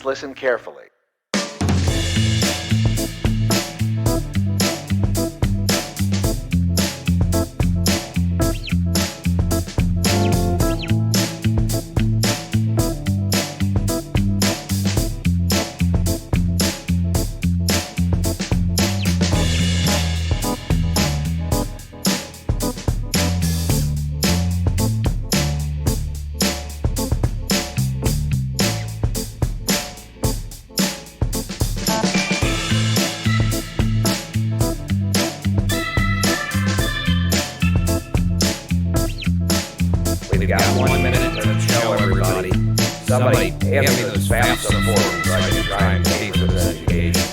listen carefully. We got 1 minute to show everybody. Somebody hand me those FAFSA forms so I can try and pay for this education.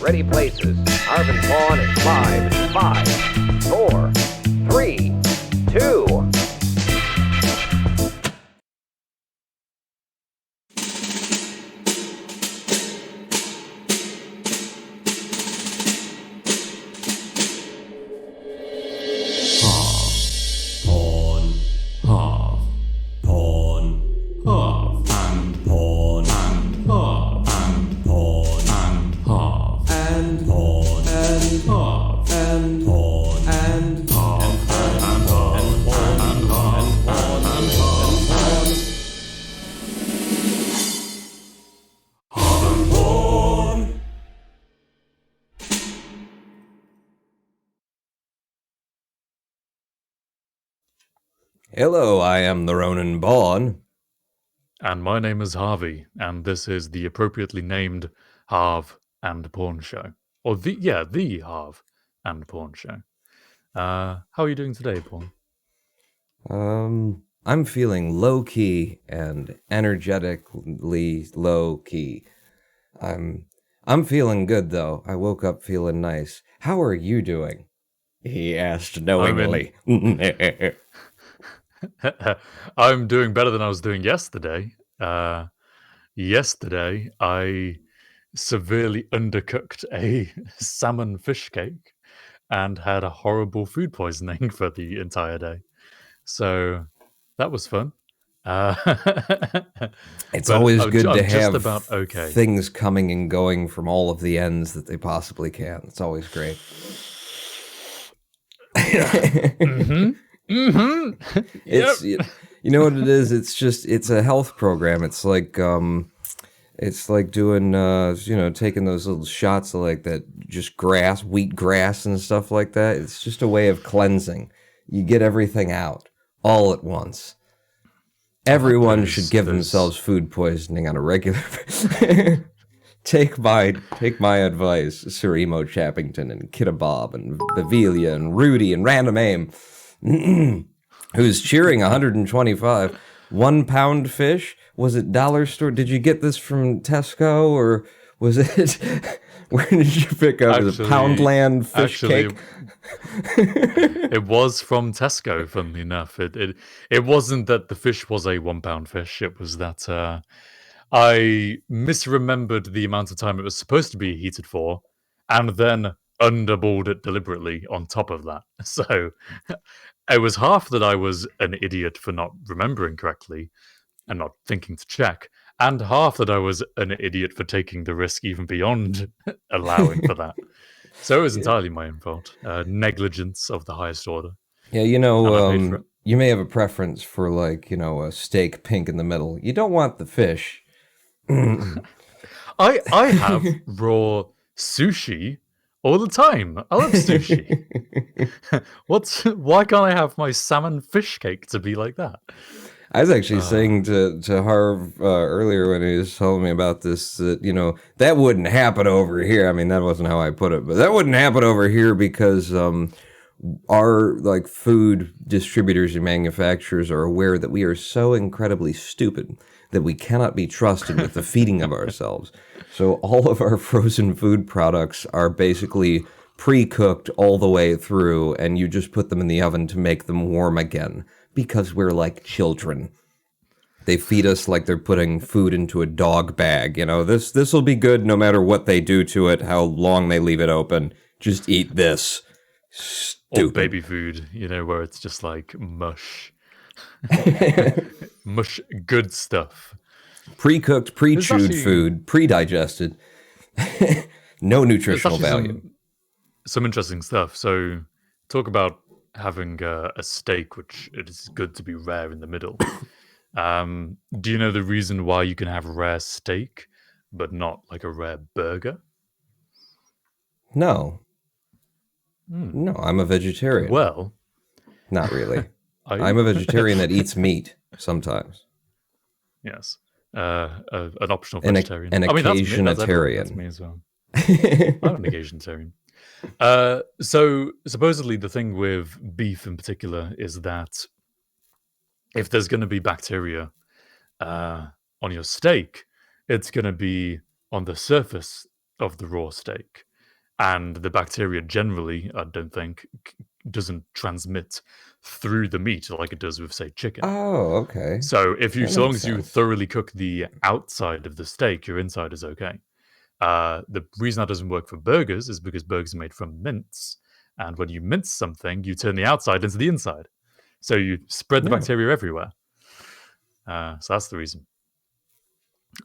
Ready places. Harv and Pawn is live in 5, 4, 3, 2. Harv, Pawn, Harv, and Pawn, and Harv, and Pawn, and Harv, and Pawn, and Harv, and Pawn, and Harv, and Pawn, and Harv, and Pawn. Harv and Pawn. Hello, I am the Ronin Pawn. And my name is Harvey, and this is the appropriately named Harv and Pawn Show. Or the Harv and Pawn Show. How are you doing today, Pawn? I'm feeling low-key and energetically low-key. I'm feeling good, though. I woke up feeling nice. How are you doing? He asked knowingly. I'm doing better than I was doing yesterday. Yesterday, I severely undercooked a salmon fish cake and had a horrible food poisoning for the entire day. So that was fun. It's always good to have about okay. things coming and going from all of the ends that they possibly can. It's always great. It's you know what it is. It's a health program. It's like doing taking those little shots of like that just grass, wheat grass and stuff like that. It's just a way of cleansing. You get everything out all at once. Everyone should give themselves food poisoning on a regular basis. Take my advice, Sir Emo Chappington and Kidda Bob and Bevelia and Rudy and Random Aim. Who's cheering 125 1-pound fish? Was it dollar store? Did you get this from Tesco or was it where did you pick up the Poundland fish cake? It was from Tesco, funnily enough. It wasn't that the fish was a 1-pound fish, it was that I misremembered the amount of time it was supposed to be heated for and then underboiled it deliberately on top of that. So it was half that I was an idiot for not remembering correctly and not thinking to check, and half that I was an idiot for taking the risk even beyond allowing for that. So it was entirely my own fault. Negligence of the highest order. Yeah, you may have a preference for a steak pink in the middle. You don't want the fish. I have raw sushi all the time. I love sushi. Why can't I have my salmon fish cake to be like that? I was actually saying to Harv earlier when he was telling me about this that, that wouldn't happen over here. I mean, that wasn't how I put it, but that wouldn't happen over here because our like food distributors and manufacturers are aware that we are so incredibly stupid that we cannot be trusted with the feeding of ourselves. So all of our frozen food products are basically pre-cooked all the way through, and you just put them in the oven to make them warm again. Because we're like children. They feed us like they're putting food into a dog bag. This will be good no matter what they do to it, how long they leave it open. Just eat this. Stupid. Or baby food, where it's just like mush. Mush good stuff. Pre-cooked, pre-chewed food, pre-digested. No nutritional value. Some interesting stuff. So talk about having a steak, which it is good to be rare in the middle. Do you know the reason why you can have rare steak, but not like a rare burger? No. No, I'm a vegetarian. Well, not really. I'm a vegetarian that eats meat sometimes. Yes. An optional vegetarian. An occasionatarian. That's me as well. I'm an occasionatarian. So supposedly the thing with beef in particular is that if there's going to be bacteria on your steak, it's going to be on the surface of the raw steak, and the bacteria generally, I don't think, doesn't transmit through the meat like it does with, say, chicken. Oh, okay. So so long as you thoroughly cook the outside of the steak, your inside is okay. The reason that doesn't work for burgers is because burgers are made from mince, and when you mince something, you turn the outside into the inside, so you spread the bacteria everywhere. So that's the reason.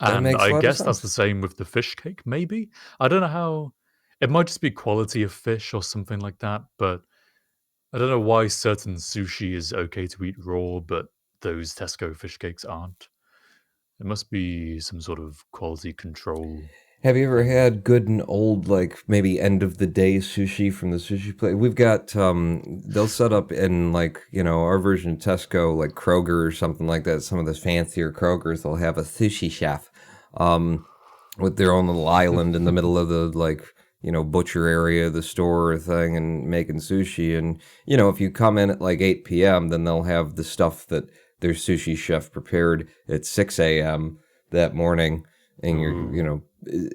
And I guess that's the same with the fish cake. Maybe, I don't know how. It might just be quality of fish or something like that, but I don't know why certain sushi is okay to eat raw, but those Tesco fish cakes aren't. It must be some sort of quality control. Have you ever had good and old, like maybe end of the day sushi from the sushi place? We've got, they'll set up in like, our version of Tesco, like Kroger or something like that. Some of the fancier Krogers, they'll have a sushi chef with their own little island in the middle of the like, butcher area of the store or thing and making sushi. And, if you come in at like 8 p.m., then they'll have the stuff that their sushi chef prepared at 6 a.m. that morning. And you're,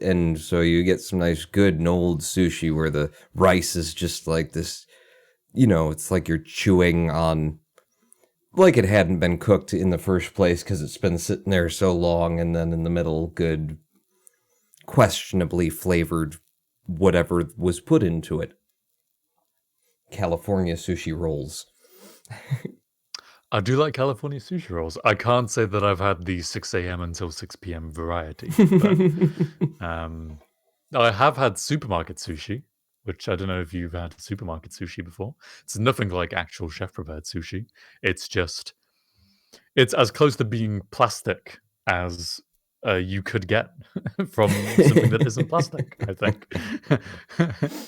and so you get some nice good and old sushi where the rice is just like this, it's like you're chewing on, like it hadn't been cooked in the first place because it's been sitting there so long, and then in the middle, good, questionably flavored whatever was put into it. California sushi rolls. I do like California sushi rolls. I can't say that I've had the 6 a.m. until 6 p.m. variety. But, I have had supermarket sushi, which I don't know if you've had supermarket sushi before. It's nothing like actual chef-prepared sushi. It's as close to being plastic as you could get from something that isn't plastic, I think.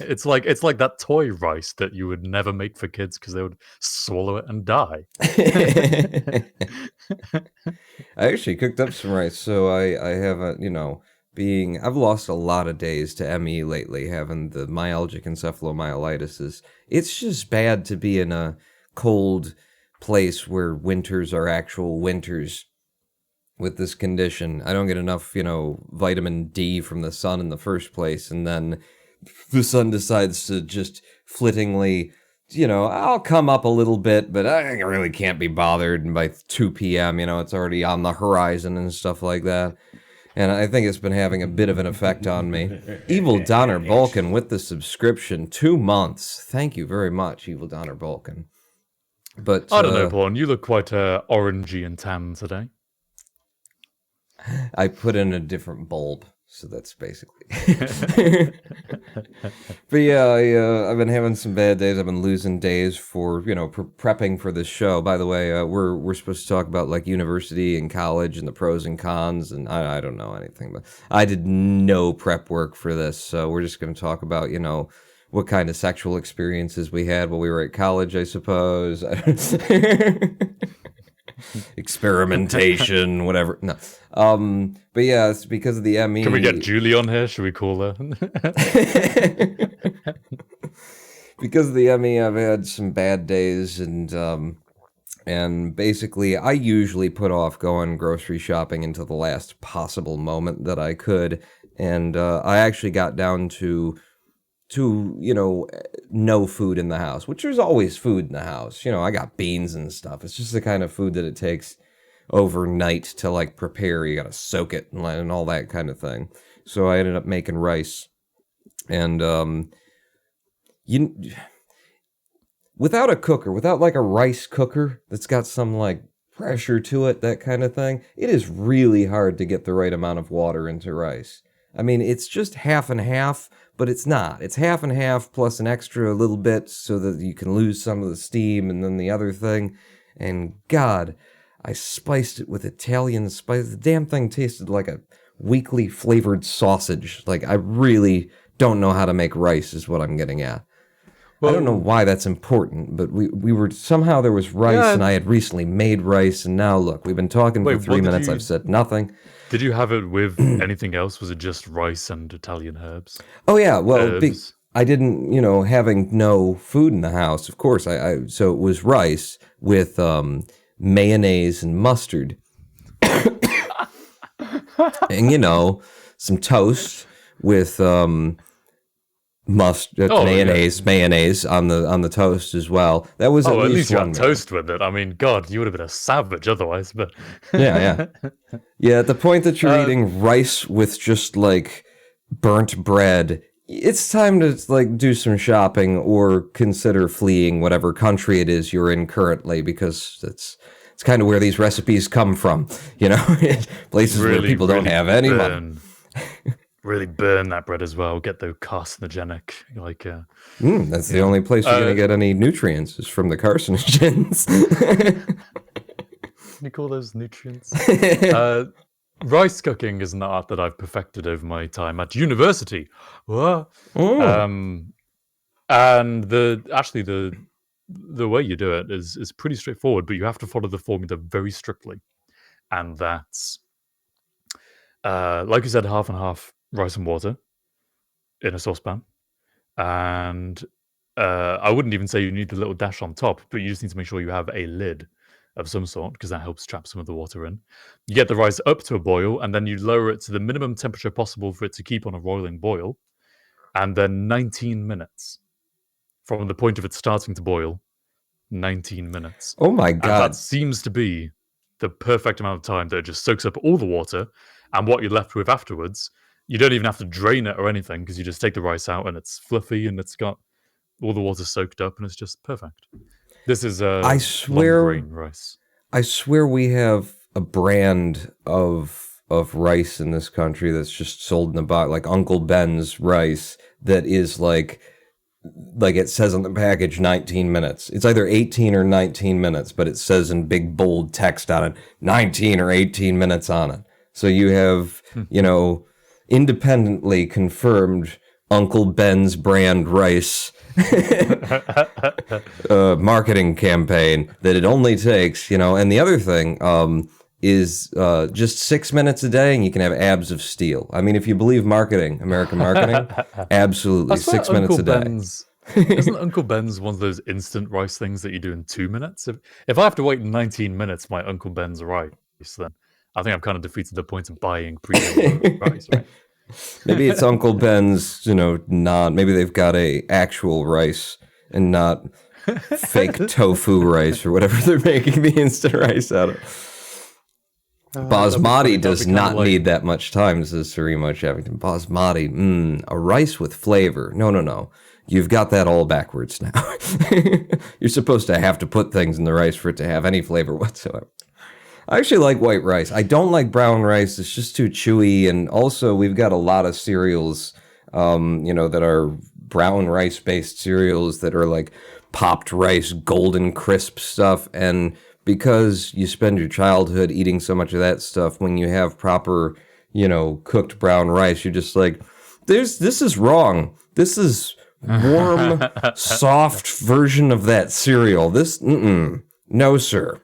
It's like that toy rice that you would never make for kids because they would swallow it and die. I actually cooked up some rice, so I haven't, I've lost a lot of days to ME lately, having the myalgic encephalomyelitis. It's just bad to be in a cold place where winters are actual winters. With this condition, I don't get enough, vitamin D from the sun in the first place, and then the sun decides to just flittingly, I'll come up a little bit, but I really can't be bothered, and by 2 p.m., it's already on the horizon and stuff like that, and I think it's been having a bit of an effect on me. Evil Donner Balkan with the subscription, 2 months. Thank you very much, Evil Donner Balkan. But I don't know, Paul, you look quite orangey and tan today. I put in a different bulb So that's basically. But yeah, I've been having some bad days. I've been losing days for prepping for this show. By the way, we're supposed to talk about like university and college and the pros and cons, and I don't know anything, but I did no prep work for this, so we're just going to talk about what kind of sexual experiences we had while we were at college, I suppose. Experimentation, whatever. No. But yeah, it's because of the ME. Can we get Julie on here? Should we call her? Because of the ME, I've had some bad days, and basically, I usually put off going grocery shopping until the last possible moment that I could, and I actually got down to no food in the house, which there's always food in the house. I got beans and stuff. It's just the kind of food that it takes overnight to like prepare. You got to soak it and all that kind of thing. So I ended up making rice, and without a cooker, without like a rice cooker that's got some like pressure to it, that kind of thing, it is really hard to get the right amount of water into rice. I mean, it's just half and half, but it's not. It's half and half plus an extra little bit so that you can lose some of the steam, and then the other thing. And God, I spiced it with Italian spice. The damn thing tasted like a weakly flavored sausage. Like, I really don't know how to make rice is what I'm getting at. Well, I don't know why that's important, but we were, somehow there was rice, and I had recently made rice, and now look, we've been talking for 3 minutes, I've said nothing. Did you have it with anything else? Was it just rice and Italian herbs? Oh yeah, well, I didn't, having no food in the house, of course, so it was rice with mayonnaise and mustard. And, some toast with mustard, mayonnaise on the toast as well. That was at least you one had toast with it. I mean, God, you would have been a savage otherwise. But yeah. At the point that you're eating rice with just like burnt bread, it's time to like do some shopping or consider fleeing whatever country it is you're in currently, because it's kind of where these recipes come from. Places where people don't have any money. Really burn that bread as well. Get the carcinogenic, that's the only place you're gonna get any nutrients is from the carcinogens. Can you call those nutrients? Rice cooking is an art that I've perfected over my time at university. And the way you do it is pretty straightforward, but you have to follow the formula very strictly, and that's like you said, half and half rice and water in a saucepan. And I wouldn't even say you need the little dash on top, but you just need to make sure you have a lid of some sort, because that helps trap some of the water in. You get the rice up to a boil, and then you lower it to the minimum temperature possible for it to keep on a roiling boil. And then 19 minutes from the point of it starting to boil, 19 minutes. Oh my God. And that seems to be the perfect amount of time that it just soaks up all the water, and what you're left with afterwards, you don't even have to drain it or anything, because you just take the rice out and it's fluffy and it's got all the water soaked up, and it's just perfect. This is long grain rice. I swear we have a brand of rice in this country that's just sold in a box, like Uncle Ben's rice, that is like it says on the package 19 minutes. It's either 18 or 19 minutes, but it says in big bold text on it 19 or 18 minutes on it. So you have, independently confirmed Uncle Ben's brand rice marketing campaign that it only takes, and the other thing is just 6 minutes a day and you can have abs of steel. I mean, if you believe American marketing, absolutely 6 minutes a day. Isn't Uncle Ben's one of those instant rice things that you do in 2 minutes? If I have to wait 19 minutes for my Uncle Ben's rice, then I think I've kind of defeated the point of buying pre-made rice, right? Maybe it's Uncle Ben's, maybe they've got a actual rice and not fake tofu rice or whatever they're making the instant rice out of. Basmati does not need that much time, says Sarimo Chevington. Basmati, a rice with flavor. No. You've got that all backwards now. You're supposed to have to put things in the rice for it to have any flavor whatsoever. I actually like white rice. I don't like brown rice. It's just too chewy. And also, we've got a lot of cereals, that are brown rice based cereals that are like popped rice, golden crisp stuff. And because you spend your childhood eating so much of that stuff, when you have proper, cooked brown rice, you're just like, this is wrong. This is warm, soft version of that cereal. No, sir.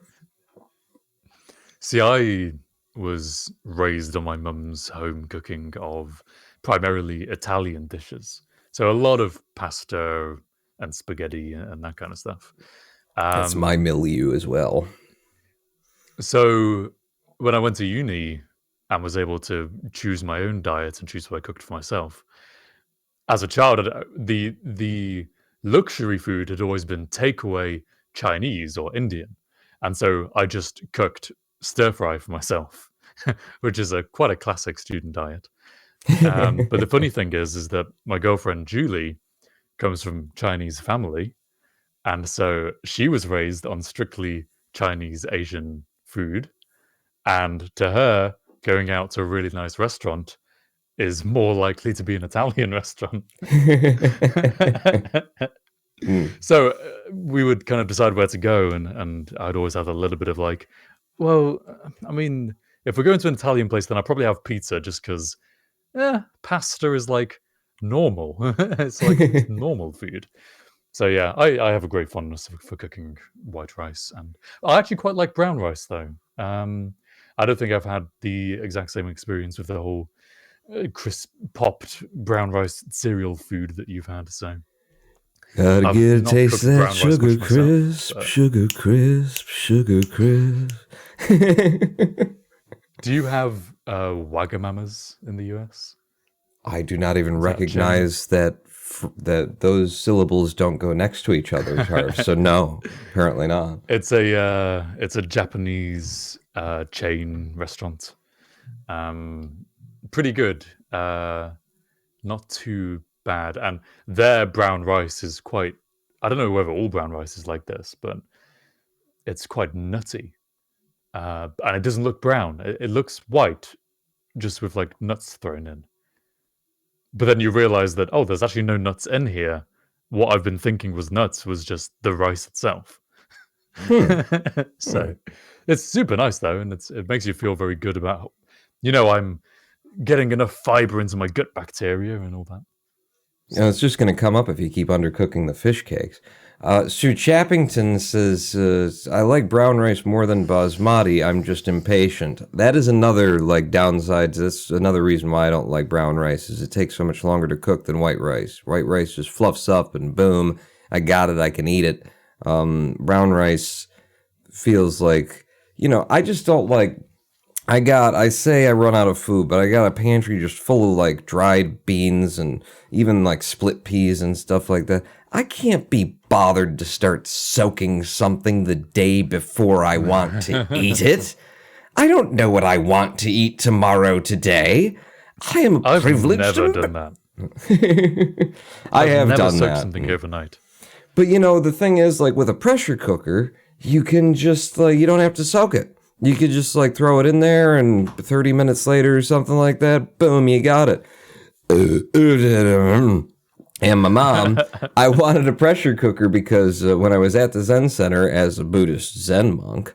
See, I was raised on my mum's home cooking of primarily Italian dishes. So a lot of pasta and spaghetti and that kind of stuff. That's my milieu as well. So when I went to uni and was able to choose my own diet and choose what I cooked for myself, as a child, the luxury food had always been takeaway Chinese or Indian. And so I just cooked stir fry for myself, which is quite a classic student diet. But the funny thing is that my girlfriend Julie comes from Chinese family, and so she was raised on strictly Chinese Asian food, and to her, going out to a really nice restaurant is more likely to be an Italian restaurant. So we would kind of decide where to go, and I'd always have a little bit of like, well, I mean, if we're going to an Italian place, then I'll probably have pizza just because pasta is like normal. It's like normal food. So yeah, I have a great fondness for cooking white rice, and I actually quite like brown rice though. I don't think I've had the exact same experience with the whole crisp popped brown rice cereal food that you've had. So gotta I've get a not taste of cooked that brown rice sugar much crisp, myself, sugar crisp, sugar crisp. do you have Wagamamas in the US? I do not even that recognize that those syllables don't go next to each other, Harv. So no, apparently not. It's a Japanese chain restaurant. Pretty good. Not too bad. And their brown rice is quite, I don't know whether all brown rice is like this, but it's quite nutty. And it doesn't look brown. It looks white, just with like nuts thrown in. But then you realize that, there's actually no nuts in here. What I've been thinking was nuts was just the rice itself. So it's super nice though, and it makes you feel very good about, I'm getting enough fiber into my gut bacteria and all that. It's just going to come up if you keep undercooking the fish cakes. Sue Chappington says, I like brown rice more than basmati. I'm just impatient. That is another downside. That's another reason why I don't like brown rice, is it takes so much longer to cook than white rice. White rice just fluffs up and boom, I got it, I can eat it. Brown rice feels like, I just don't like, I say I run out of food, but I got a pantry just full of dried beans and even split peas and stuff like that. I can't be bothered to start soaking something the day before I want to eat it. I don't know what I want to eat tomorrow today. I've privileged. I've never done that. I have never done soaked that. something overnight. But the thing is, with a pressure cooker, you can just you don't have to soak it. You could just throw it in there, and 30 minutes later or something like that, boom, you got it. And my mom, I wanted a pressure cooker because when I was at the Zen Center as a Buddhist Zen monk,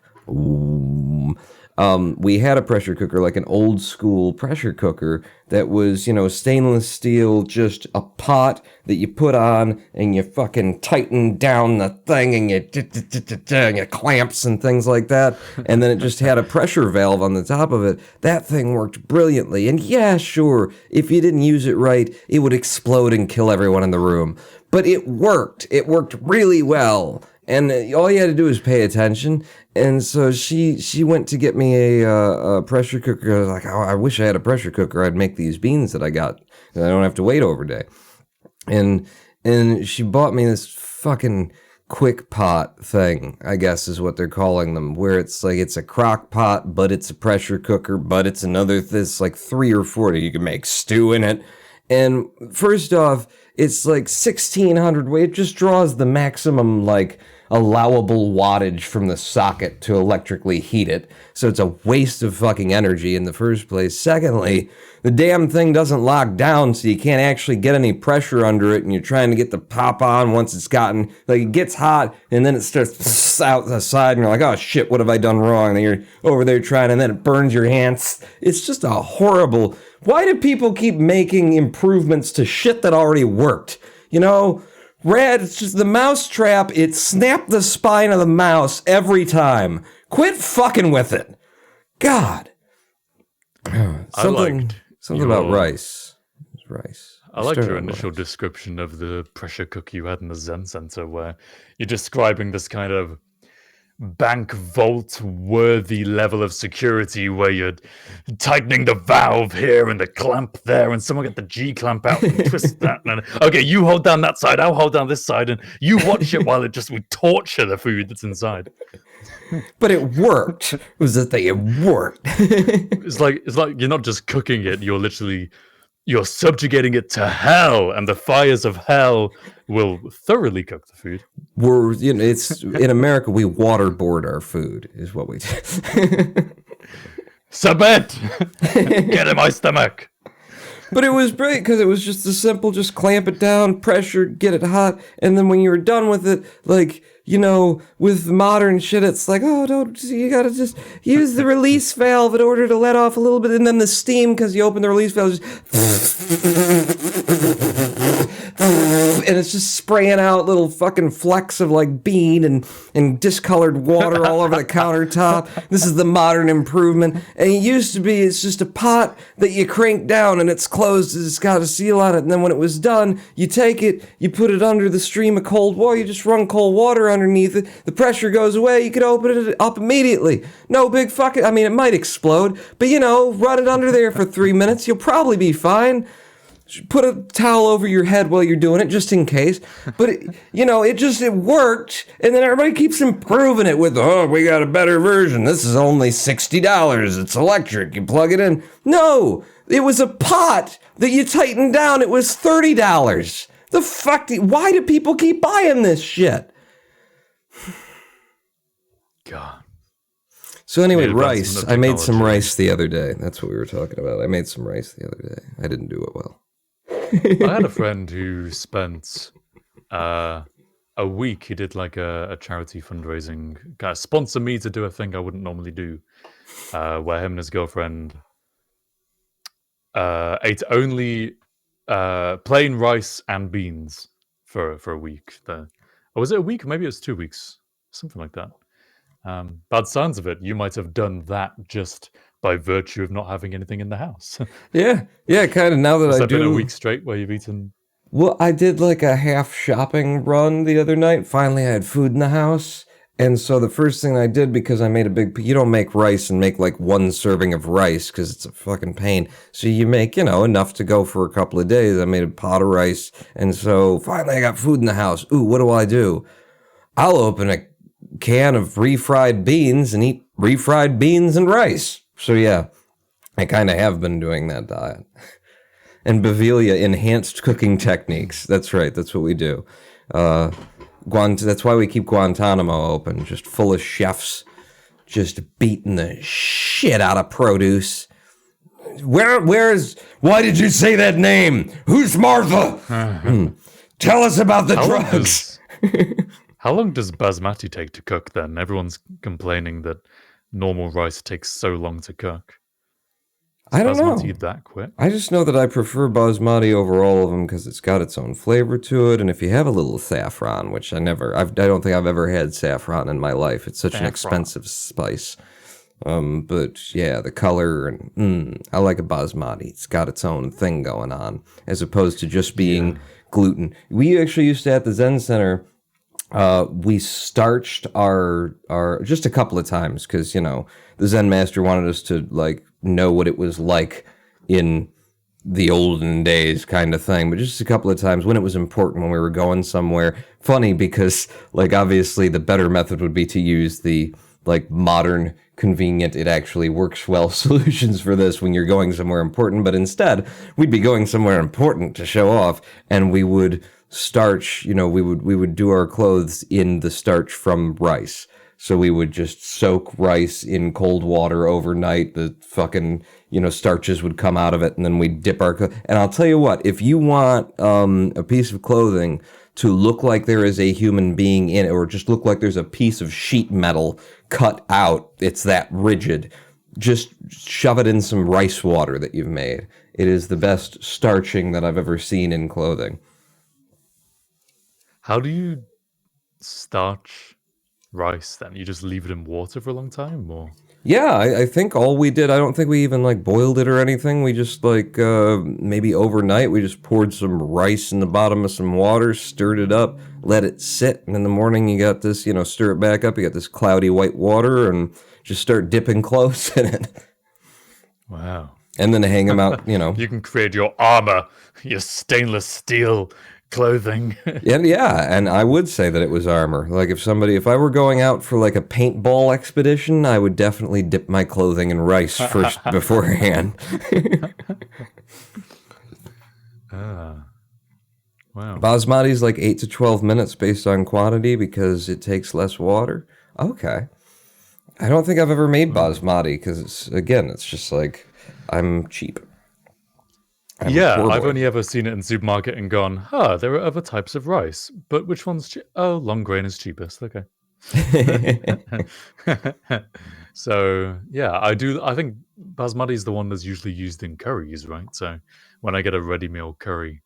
we had a pressure cooker, an old school pressure cooker that was, stainless steel, just a pot that you put on and you fucking tighten down the thing and you clamps and things like that. And then it just had a pressure valve on the top of it. That thing worked brilliantly. And yeah, sure, if you didn't use it right, it would explode and kill everyone in the room. But it worked. It worked really well. And all you had to do was pay attention. And so she went to get me a pressure cooker. I was like, I wish I had a pressure cooker. I'd make these beans that I got. And I don't have to wait over day. And she bought me this fucking quick pot thing, I guess is what they're calling them, where it's it's a crock pot, but it's a pressure cooker, but it's another, this 3 or 4. You can make stew in it. And first off, it's 1,600 weight. It just draws the maximum allowable wattage from the socket to electrically heat it. So it's a waste of fucking energy in the first place. Secondly, the damn thing doesn't lock down, so you can't actually get any pressure under it, and you're trying to get the pop on once it's gotten, like, it gets hot, and then it starts out the side, and you're like, oh shit, what have I done wrong? And then you're over there trying, and then it burns your hands. It's just a horrible... Why do people keep making improvements to shit that already worked? You know, it's just the mouse trap, it snapped the spine of the mouse every time. Quit fucking with it. God. Something about rice. Rice. I liked your initial description of the pressure cooker you had in the Zen Center, where you're describing this kind of bank vault worthy level of security where you're tightening the valve here and the clamp there, and someone get the G clamp out and twist that. And okay, you hold down that side, I'll hold down this side, and you watch it while we torture the food that's inside. But it worked. It was the thing, it worked. It's like you're not just cooking it, you're subjugating it to hell, and the fires of hell will thoroughly cook the food. It's in America, we waterboard our food, is what we do. Submit! Get in my stomach! But it was great because it was just the simple, just clamp it down, pressure, get it hot, and then when you were done with it, like, you know, with modern shit, it's like, oh, you gotta just use the release valve in order to let off a little bit, and then the steam, because you open the release valve, and it's just spraying out little fucking flecks of, like, bean and discolored water all over the countertop. This is the modern improvement. And it used to be, it's just a pot that you crank down, and it's closed, it's got a seal on it, and then when it was done, you take it, you put it under the stream of cold water, you just run cold water underneath it, the pressure goes away, you could open it up immediately. No big fucking, I mean, it might explode, but you know, run it under there for 3 minutes, you'll probably be fine. Put a towel over your head while you're doing it, just in case. But, it worked, and then everybody keeps improving it with, oh, we got a better version. This is only $60. It's electric. You plug it in. No, it was a pot that you tightened down. It was $30. The fuck? Why do people keep buying this shit? God. So anyway, rice. I made some rice the other day. That's what we were talking about. I made some rice the other day. I didn't do it well. I had a friend who spent a week. He did like a charity fundraising, kind of sponsor me to do a thing I wouldn't normally do, where him and his girlfriend ate only plain rice and beans for a week. Or was it a week? Maybe it was 2 weeks, something like that. Bad sounds of it, you might have done that just by virtue of not having anything in the house. Yeah, kind of. Now that Has I that been do a week straight where you've eaten? Well, I did like a half shopping run the other night. Finally, I had food in the house. And so the first thing I did, because I made a big... You don't make rice and make like one serving of rice because it's a fucking pain. So you make, enough to go for a couple of days. I made a pot of rice. And so finally I got food in the house. Ooh, what do? I'll open a can of refried beans and eat refried beans and rice. So yeah, I kind of have been doing that diet. And Bavaria enhanced cooking techniques. That's right. That's what we do. That's why we keep Guantanamo open, just full of chefs, just beating the shit out of produce. Why did you say that name? Who's Martha? Tell us about the drugs. How long does basmati take to cook then? Everyone's complaining that normal rice takes so long to cook. I don't know. Basmati that quick? I just know that I prefer basmati over all of them because it's got its own flavor to it, and if you have a little saffron, which I don't think I've ever had saffron in my life. It's such an expensive spice. But yeah, the color and I like a basmati. It's got its own thing going on, as opposed to just being gluten. We actually used to at the Zen Center. We starched our just a couple of times because the Zen master wanted us to like know what it was like in the olden days kind of thing, but just a couple of times when it was important, when we were going somewhere. Funny because like obviously the better method would be to use the like modern, convenient, it actually works well solutions for this when you're going somewhere important, but instead we'd be going somewhere important to show off, and we would starch, we would do our clothes in the starch from rice. So we would just soak rice in cold water overnight. The fucking, starches would come out of it, and then we'd dip our and I'll tell you what, if you want a piece of clothing to look like there is a human being in it, or just look like there's a piece of sheet metal cut out, it's that rigid, just shove it in some rice water that you've made. It is the best starching that I've ever seen in clothing. How do you starch rice then? You just leave it in water for a long time, or? Yeah, I think all we did, I don't think we even boiled it or anything. We just maybe overnight we just poured some rice in the bottom of some water, stirred it up, let it sit, and in the morning you got this, stir it back up, you got this cloudy white water, and just start dipping clothes in it. Wow. And then hang them out, You can create your armor, your stainless steel clothing. And I would say that it was armor. If I were going out for a paintball expedition, I would definitely dip my clothing in rice first beforehand. Wow. Basmati's 8 to 12 minutes based on quantity because it takes less water. Okay. I don't think I've ever made basmati because it's just I'm cheap. I've only ever seen it in the supermarket and gone, there are other types of rice, but which one's long grain is cheapest. Okay. So, I think basmati is the one that's usually used in curries, right? So when I get a ready meal curry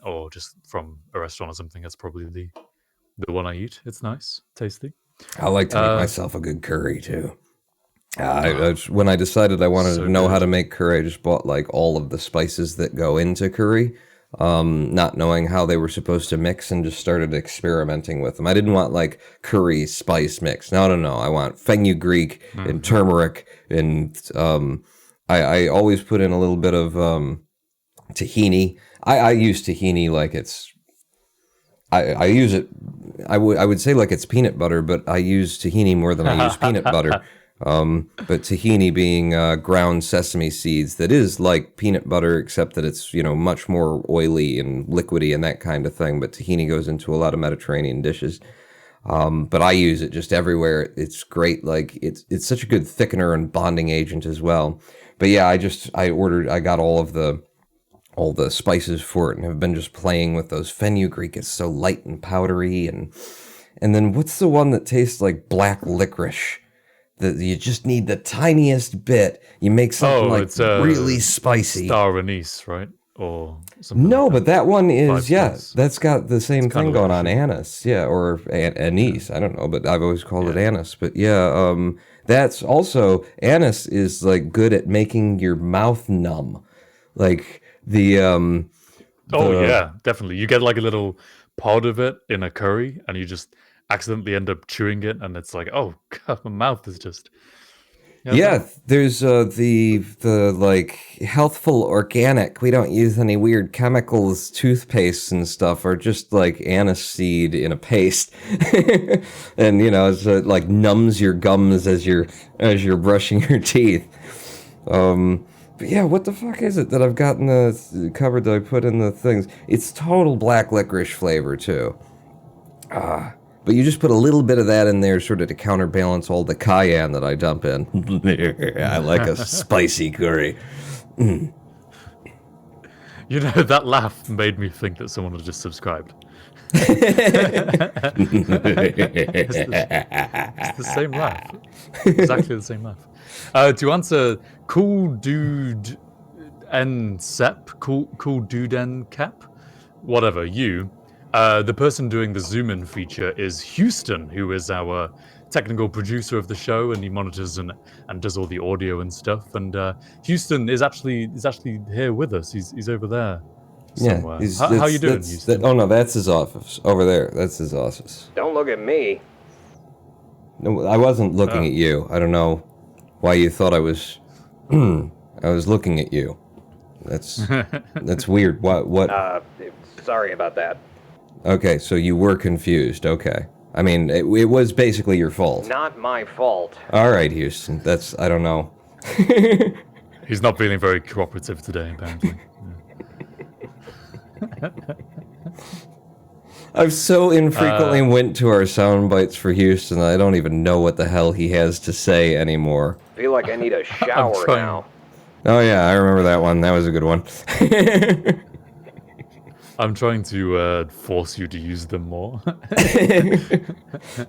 or just from a restaurant or something, that's probably the one I eat. It's nice, tasty. I like to make myself a good curry too. When I decided I wanted to know how to make curry, I just bought all of the spices that go into curry, not knowing how they were supposed to mix, and just started experimenting with them. I didn't want curry spice mix. No. I want fenugreek and turmeric, and I always put in a little bit of tahini. I use tahini like it's. I use it. I would say it's peanut butter, but I use tahini more than I use peanut butter. But tahini being ground sesame seeds, that is like peanut butter, except that it's much more oily and liquidy and that kind of thing. But tahini goes into a lot of Mediterranean dishes. But I use it just everywhere. It's great. It's such a good thickener and bonding agent as well. But yeah, I got all the spices for it and have been just playing with those. Fenugreek is so light and powdery, and then what's the one that tastes like black licorice? That you just need the tiniest bit. You make something it's really spicy. Star anise, right? Or something. No, but that one is Spice. that's got the same thing going on. Anise, or anise. I don't know, but I've always called it anise. But that's also, anise is good at making your mouth numb, definitely. You get a little pod of it in a curry, and you just accidentally end up chewing it, and it's oh god, my mouth is just. There's the healthful organic. We don't use any weird chemicals, toothpastes and stuff, or just anise seed in a paste, and it's numbs your gums as you're brushing your teeth. But yeah, what the fuck is it that I've got in the cupboard that I put in the things? It's total black licorice flavor too. But you just put a little bit of that in there sort of to counterbalance all the cayenne that I dump in. I like a spicy curry. That laugh made me think that someone had just subscribed. It's the same laugh. Exactly the same laugh. To answer Cool Dude and Sep, Cool Dude and Cap, whatever, the person doing the zoom in feature is Houston, who is our technical producer of the show, and he monitors and does all the audio and stuff. And Houston is actually here with us. He's over there somewhere. How are you doing, Houston? No, that's his office over there. That's his office. Don't look at me. No, I wasn't looking at you. I don't know why you thought I was. I was looking at you. That's weird. What? Sorry about that. Okay, so you were confused. Okay. I mean, it was basically your fault. Not my fault. All right, Houston. I don't know. He's not feeling very cooperative today, apparently. I've so infrequently went to our sound bites for Houston, I don't even know what the hell he has to say anymore. Feel like I need a shower trying- now. Oh yeah, I remember that one. That was a good one. I'm trying to force you to use them more.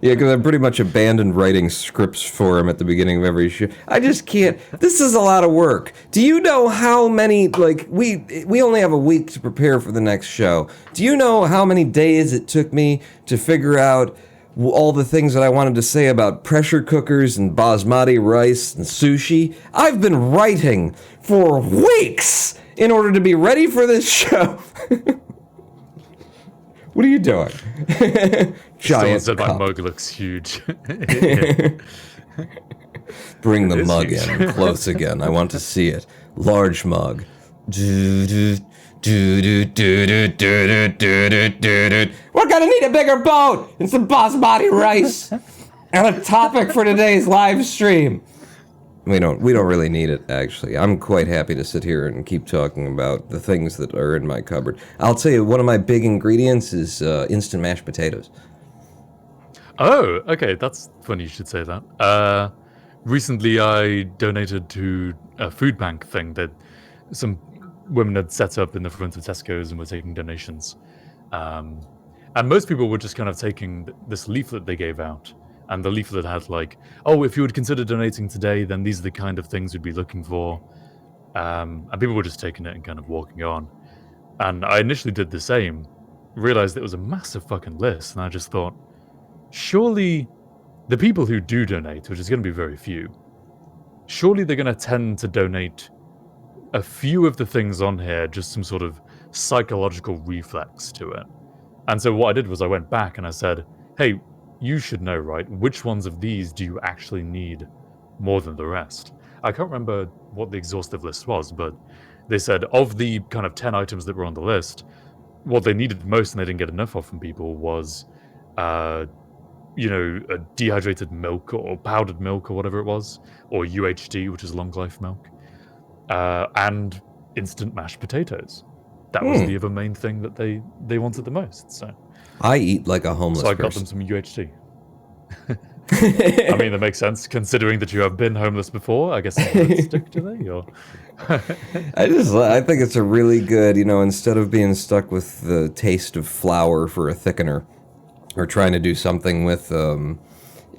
Yeah, because I pretty much abandoned writing scripts for him at the beginning of every show. I just can't. This is a lot of work. Do you know how many, like, we only have a week to prepare for the next show. Do you know how many days it took me to figure out all the things that I wanted to say about pressure cookers and basmati rice and sushi? I've been writing for weeks in order to be ready for this show. What are you doing? Giant Someone said my cup. mug looks huge. Bring the is mug huge. in close again. I want to see it. Large mug. Do, do, do, do, do, do, do, do, do, do, do. We're gonna need a bigger boat and some basmati rice and a topic for today's live stream. We don't really need it, actually. I'm quite happy to sit here and keep talking about the things that are in my cupboard. I'll tell you, one of my big ingredients is instant mashed potatoes. Oh, okay, that's funny you should say that. Recently I donated to a food bank thing that some women had set up in the front of Tesco's and were taking donations. And most people were just kind of taking this leaflet they gave out. And the leaflet had like, oh, if you would consider donating today, then these are the kind of things we'd be looking for. And people were just taking it and kind of walking on. And I initially did the same, realized it was a massive fucking list, and I just thought, surely the people who do donate, which is going to be very few, surely they're going to tend to donate a few of the things on here, just some sort of psychological reflex to it. And so what I did was I went back and I said, hey, you should know, right? Which ones of these do you actually need more than the rest? I can't remember what the exhaustive list was, but they said of the kind of 10 items that were on the list, what they needed most and they didn't get enough of from people was, a dehydrated milk or powdered milk or whatever it was, or UHT, which is long life milk, and instant mashed potatoes. That was the other main thing that they wanted the most. So I eat like a homeless I got person. them some UHT. I mean, that makes sense considering that you have been homeless before. I guess stick to they or I think it's a really good, instead of being stuck with the taste of flour for a thickener, or trying to do something with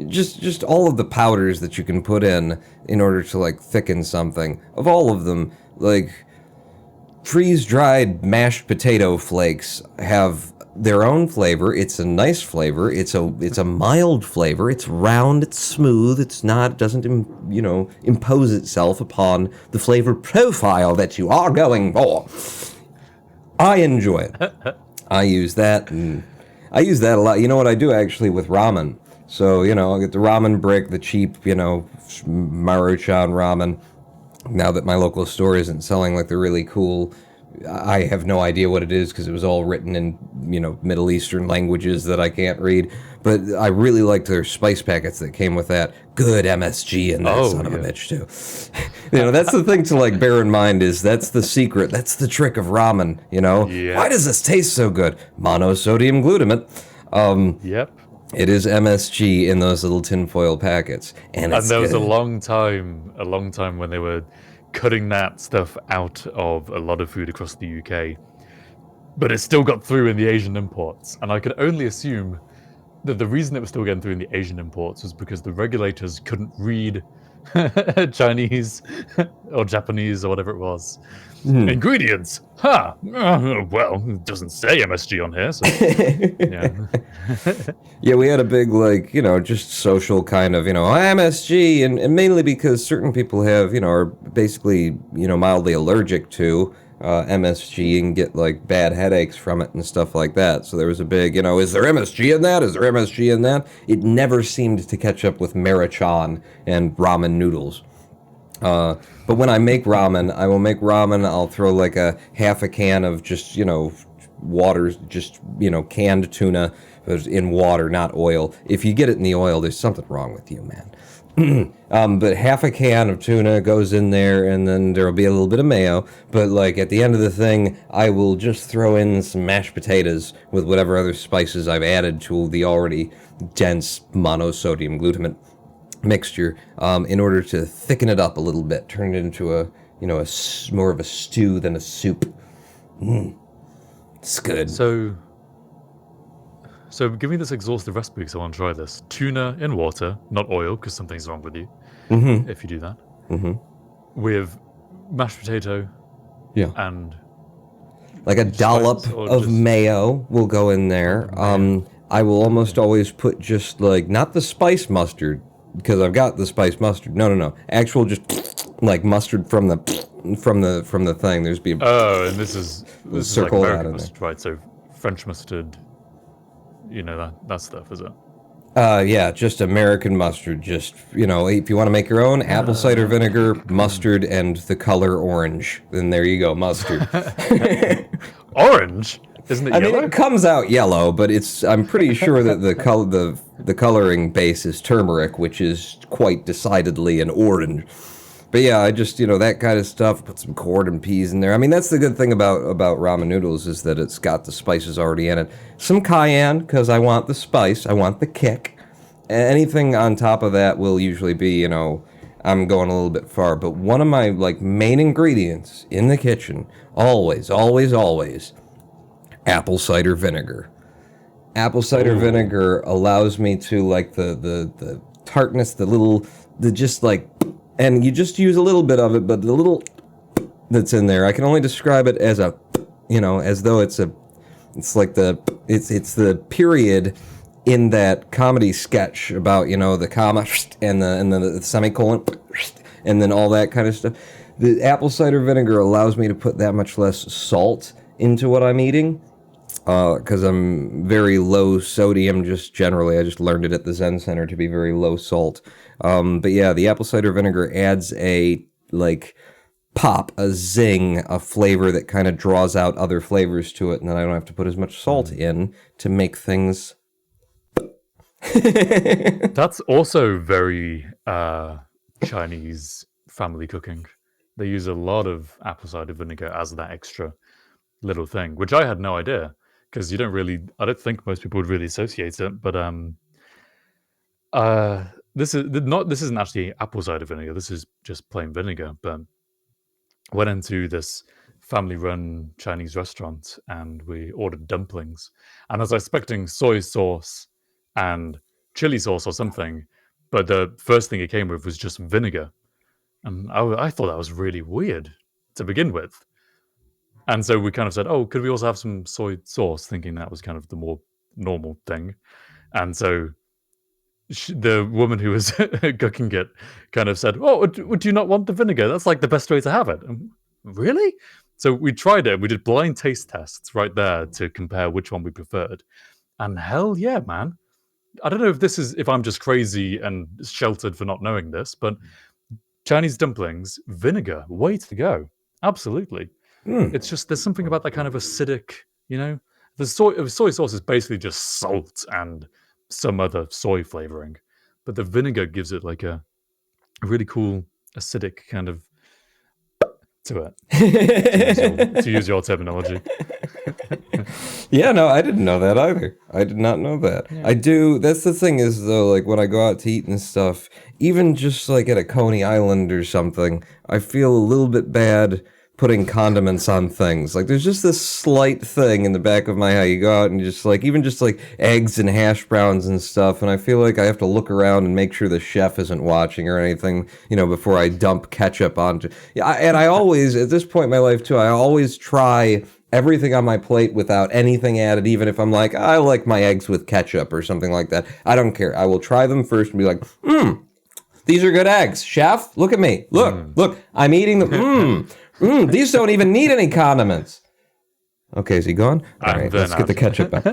just all of the powders that you can put in order to like thicken something. Of all of them, like freeze-dried mashed potato flakes have their own flavor. It's a nice flavor. It's a mild flavor. It's round. It's smooth. It doesn't impose itself upon the flavor profile that you are going for. I enjoy it. I use that a lot. You know what I do actually with ramen? So, I'll get the ramen brick, the cheap, Maruchan ramen. Now that my local store isn't selling like the really cool, I have no idea what it is because it was all written in, Middle Eastern languages that I can't read. But I really liked their spice packets that came with that. Good MSG in that son of a bitch, too. That's the thing to like bear in mind is that's the secret. That's the trick of ramen, Yeah. Why does this taste so good? Monosodium glutamate. Yep. It is MSG in those little tinfoil packets. And there was good. a long time when they were cutting that stuff out of a lot of food across the UK. But it still got through in the Asian imports. And I could only assume that the reason it was still getting through in the Asian imports was because the regulators couldn't read Chinese or Japanese or whatever it was. Ingredients. Well, it doesn't say MSG on here, so yeah. Yeah, we had a big, just social kind of, MSG, and mainly because certain people have, are basically, mildly allergic to MSG and get, bad headaches from it and stuff like that. So there was a big, is there MSG in that? Is there MSG in that? It never seemed to catch up with Maruchan and ramen noodles. But when I make ramen, I'll throw a half a can of just, water, just, canned tuna in water, not oil. If you get it in the oil, there's something wrong with you, man. But half a can of tuna goes in there, and then there'll be a little bit of mayo. But like at the end of the thing, I will just throw in some mashed potatoes with whatever other spices I've added to the already dense monosodium glutamate mixture, in order to thicken it up a little bit, turn it into a more of a stew than a soup. It's good. So give me this exhaustive recipe because I want to try this. Tuna in water, not oil, because something's wrong with you if you do that. With mashed potato Yeah. and like a dollop of mayo will go in there. I will almost always put just like, not the spice mustard, because I've got the spice mustard. No. Actual just like mustard from the thing. There's be and this is circle like that American in mustard, right? So French mustard, that stuff, is it? yeah, just American mustard. Just, if you want to make your own, apple cider vinegar, mustard, and the color orange. Then there you go, mustard. Orange? Isn't it yellow? I mean, it comes out yellow, but I'm pretty sure that the coloring base is turmeric, which is quite decidedly an orange. But yeah, I just, that kind of stuff, put some corn and peas in there. I mean, that's the good thing about ramen noodles, is that it's got the spices already in it. Some cayenne, because I want the spice, I want the kick. Anything on top of that will usually be, I'm going a little bit far. But one of my, main ingredients in the kitchen, always, apple cider vinegar. Apple cider vinegar allows me to, the tartness, and you just use a little bit of it, but the little that's in there, I can only describe it as as though it's the period in that comedy sketch about, the comma and the semicolon and then all that kind of stuff. The apple cider vinegar allows me to put that much less salt into what I'm eating, because I'm very low sodium just generally. I just learned it at the Zen Center to be very low salt. But yeah, the apple cider vinegar adds a pop, a zing, a flavor that kind of draws out other flavors to it, and then I don't have to put as much salt in to make things. That's also very Chinese family cooking. They use a lot of apple cider vinegar as that extra little thing, which I had no idea, because I don't think most people would really associate it. But this isn't actually apple cider vinegar. This is just plain vinegar. But went into this family-run Chinese restaurant and we ordered dumplings, and I was expecting soy sauce and chili sauce or something, but the first thing it came with was just vinegar, and I thought that was really weird to begin with. And so we kind of said, "Oh, could we also have some soy sauce?" Thinking that was kind of the more normal thing. And so the woman who was cooking it kind of said, "Oh, would you not want the vinegar? That's like the best way to have it." And, really? So we tried it. We did blind taste tests right there to compare which one we preferred. And hell yeah, man. I don't know if I'm just crazy and sheltered for not knowing this, but Chinese dumplings, vinegar, way to go. Absolutely. It's just, there's something about that kind of acidic, the soy sauce is basically just salt and some other soy flavoring, but the vinegar gives it like a really cool acidic kind of to it, to use your terminology. Yeah, no, I didn't know that either. I did not know that. Yeah. I do. That's the thing is, though, when I go out to eat and stuff, even just at a Coney Island or something, I feel a little bit bad putting condiments on things. There's just this slight thing in the back of my head. You go out and just even just eggs and hash browns and stuff, and I feel like I have to look around and make sure the chef isn't watching or anything, before I dump ketchup onto. Yeah, and I always, at this point in my life too, I always try everything on my plate without anything added, even if I'm I like my eggs with ketchup or something like that. I don't care. I will try them first and be like, these are good eggs. Chef, look at me. Look, I'm eating them. These don't even need any condiments. Okay, is he gone? All right, let's get the ketchup back.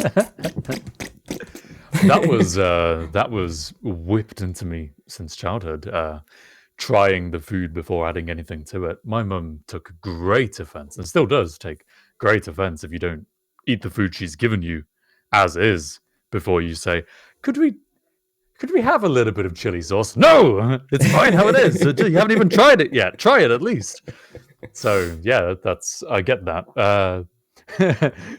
That was whipped into me since childhood. Trying the food before adding anything to it. My mum took great offense, and still does take great offense if you don't eat the food she's given you as is before you say, "Could we could we have a little bit of chili sauce? No, it's fine how it is. You haven't even tried it yet. Try it at least. So yeah, I get that.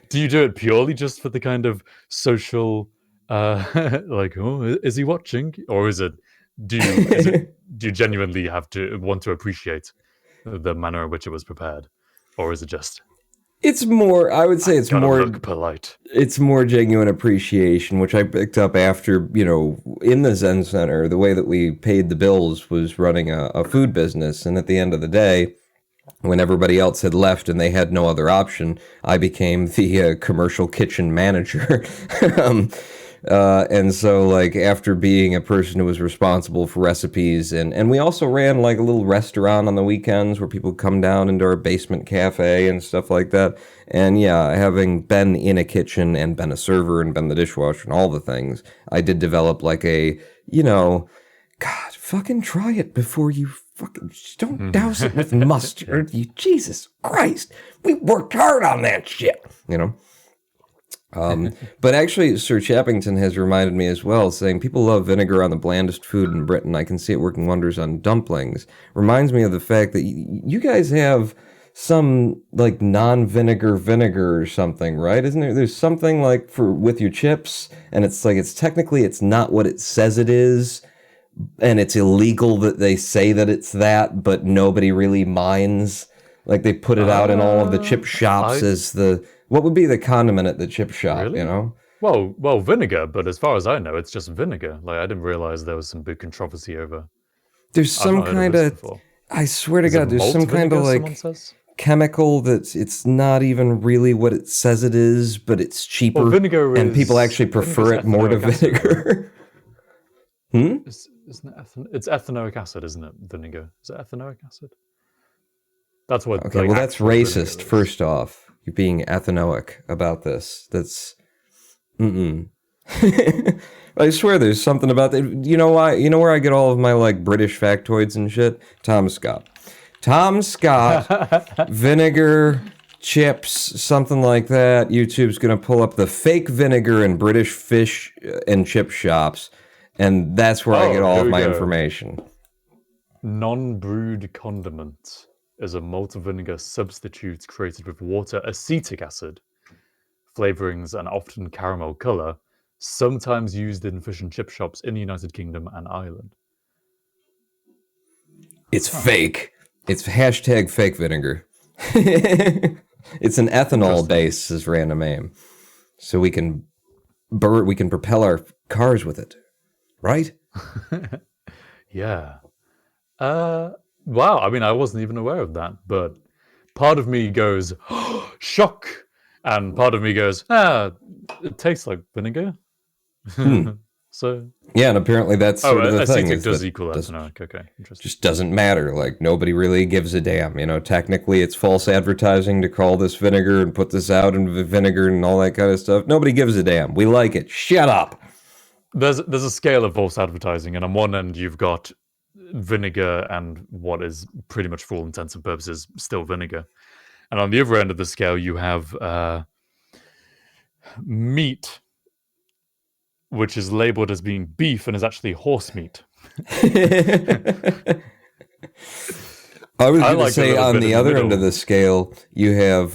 Do you do it purely just for the kind of social, like, oh, is he watching, or is it? Do you genuinely have to want to appreciate the manner in which it was prepared, or is it just? It's more, I would say it's more look polite. It's more genuine appreciation, which I picked up after, in the Zen Center, the way that we paid the bills was running a food business. And at the end of the day, when everybody else had left and they had no other option, I became the commercial kitchen manager. And so, like, after being a person who was responsible for recipes, and we also ran, like, a little restaurant on the weekends where people come down into our basement cafe and stuff like that. And, yeah, having been in a kitchen and been a server and been the dishwasher and all the things, I did develop, like, God, fucking try it before you fucking... Just don't douse it with mustard. Jesus Christ. We worked hard on that shit, But actually, Sir Chappington has reminded me as well, saying people love vinegar on the blandest food in Britain. I can see it working wonders on dumplings. Reminds me of the fact that you guys have some like non-vinegar vinegar or something, right? Isn't there? There's something like with your chips, and it's like it's not what it says it is, and it's illegal that they say that it's that, but nobody really minds. Like they put it out in all of the chip shops as the... What would be the condiment at the chip shop, Really? Well, vinegar, but as far as I know, it's just vinegar. Like, I didn't realize there was some big controversy over... There's some kind of... I swear to God, there's some kind of, like, chemical that's... It's not even really what it says it is, but it's cheaper. Well, vinegar and people actually prefer it more to vinegar. It's ethanoic acid, isn't it? Vinegar. Is it ethanoic acid? That's what... Okay, well, that's racist, first off. You're being ethanoic about this. That's... I swear there's something about that. You know why? You know where I get all of my, like, British factoids and shit? Tom Scott. Tom Scott, vinegar, chips, something like that. YouTube's going to pull up the fake vinegar in British fish and chip shops, and that's where I get all of my information. Non-brewed condiment is a malt vinegar substitute created with water, acetic acid, flavorings, and often caramel color, sometimes used in fish and chip shops in the United Kingdom and Ireland. It's fake. It's hashtag fake vinegar. It's an ethanol base, says Random Aim. So we can propel our cars with it. Right? Yeah. Wow, I mean, I wasn't even aware of that, but part of me goes, oh, shock, and part of me goes, it tastes like vinegar. So yeah, and apparently that's sort of the thing. Acetic does equal ethanoic. Okay, interesting. Just doesn't matter. Like, nobody really gives a damn. Technically it's false advertising to call this vinegar and put this out in vinegar and all that kind of stuff. Nobody gives a damn. We like it. Shut up. There's a scale of false advertising, and on one end you've got vinegar and what is pretty much for all intents and purposes still vinegar, and on the other end of the scale you have meat, which is labeled as being beef and is actually horse meat. I was going to say on the other end of the scale you have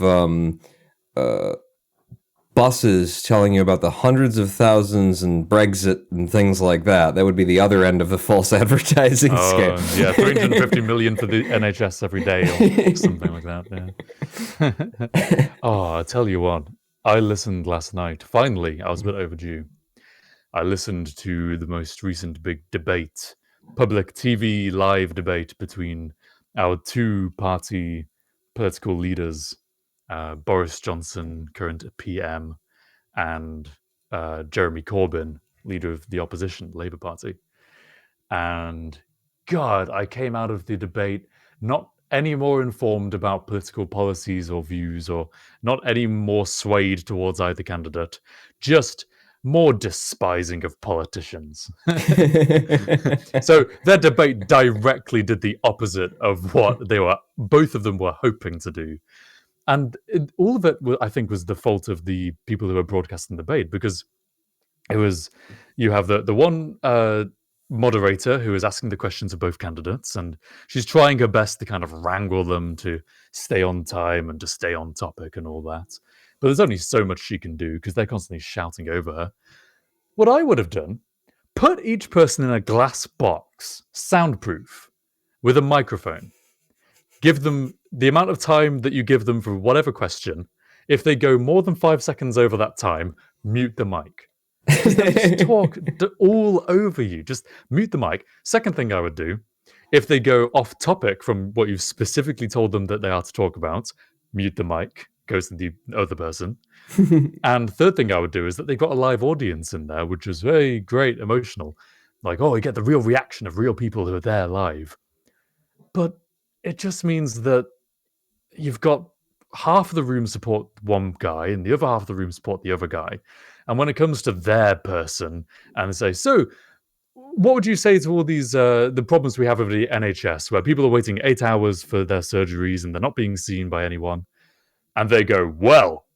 buses telling you about the hundreds of thousands and Brexit and things like that. That would be the other end of the false advertising scale. Yeah, 350 million for the NHS every day or something like that. Yeah. Oh, I tell you what, I listened last night. Finally, I was a bit overdue. I listened to the most recent big debate, public TV live debate between our two-party political leaders, Boris Johnson, current PM, and Jeremy Corbyn, leader of the opposition, Labour Party. And God, I came out of the debate not any more informed about political policies or views, or not any more swayed towards either candidate, just more despising of politicians. So their debate directly did the opposite of what both of them were hoping to do. And all of it, I think, was the fault of the people who were broadcasting the debate, because It was, you have the one moderator who is asking the questions of both candidates, and she's trying her best to kind of wrangle them to stay on time and to stay on topic and all that. But there's only so much she can do because they're constantly shouting over her. What I would have done, put each person in a glass box, soundproof, with a microphone. Give them the amount of time that you give them for whatever question. If they go more than 5 seconds over that time, mute the mic. Because they'll just talk all over you. Just mute the mic. Second thing I would do, if they go off topic from what you've specifically told them that they are to talk about, mute the mic, goes to the other person. And third thing I would do is that they've got a live audience in there, which is very great, emotional. Like, oh, you get the real reaction of real people who are there live. But it just means that you've got half of the room support one guy and the other half of the room support the other guy. And when it comes to their person and say, so what would you say to all these, the problems we have with the NHS, where people are waiting 8 hours for their surgeries and they're not being seen by anyone? And they go, well,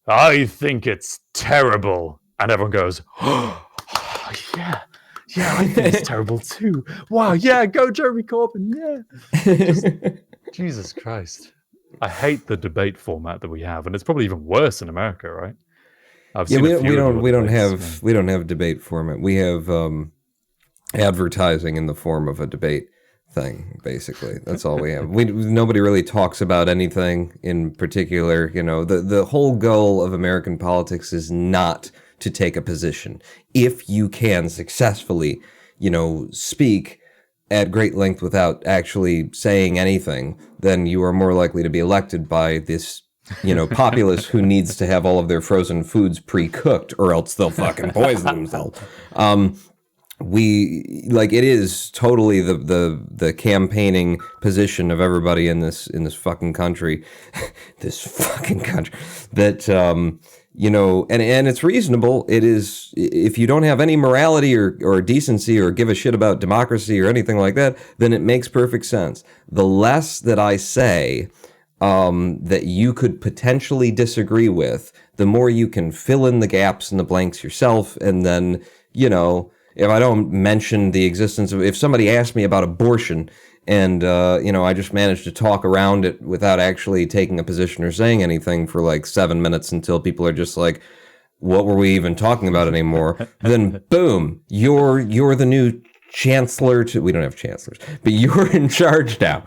I think it's terrible. And everyone goes, oh, yeah, I think it's terrible too. Wow, yeah, go Jeremy Corbyn, yeah. Just, Jesus Christ. I hate the debate format that we have, and it's probably even worse in America, right? We don't have debate format. We have advertising in the form of a debate thing. Basically, that's all we have. Nobody really talks about anything in particular. You know, the whole goal of American politics is not to take a position. If you can successfully, speak at great length without actually saying anything, then you are more likely to be elected by this populace who needs to have all of their frozen foods pre-cooked, or else they'll fucking poison themselves. It is totally the campaigning position of everybody in this fucking country, that and it's reasonable. It is, if you don't have any morality or decency or give a shit about democracy or anything like that, then it makes perfect sense. The less that I say that you could potentially disagree with, the more you can fill in the gaps and the blanks yourself. And then, if I don't mention the existence of, if somebody asked me about abortion and, I just managed to talk around it without actually taking a position or saying anything for like 7 minutes until people are just like, what were we even talking about anymore? Then boom, you're the new chancellor we don't have chancellors, but you're in charge now.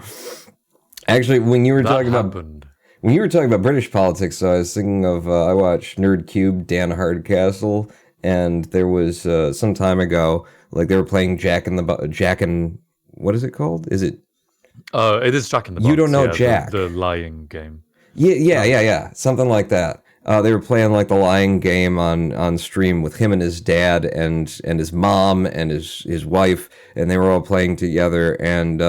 Actually, when you were talking about British politics, I was thinking of, I watched Nerd Cube, Dan Hardcastle, and there was some time ago, like they were playing Jack and what is it called? Is it? It is Jack in the Box. You don't know Jack. The lying game. Yeah. Something like that. They were playing like the lying game on stream with him and his dad and his mom and his wife, and they were all playing together. And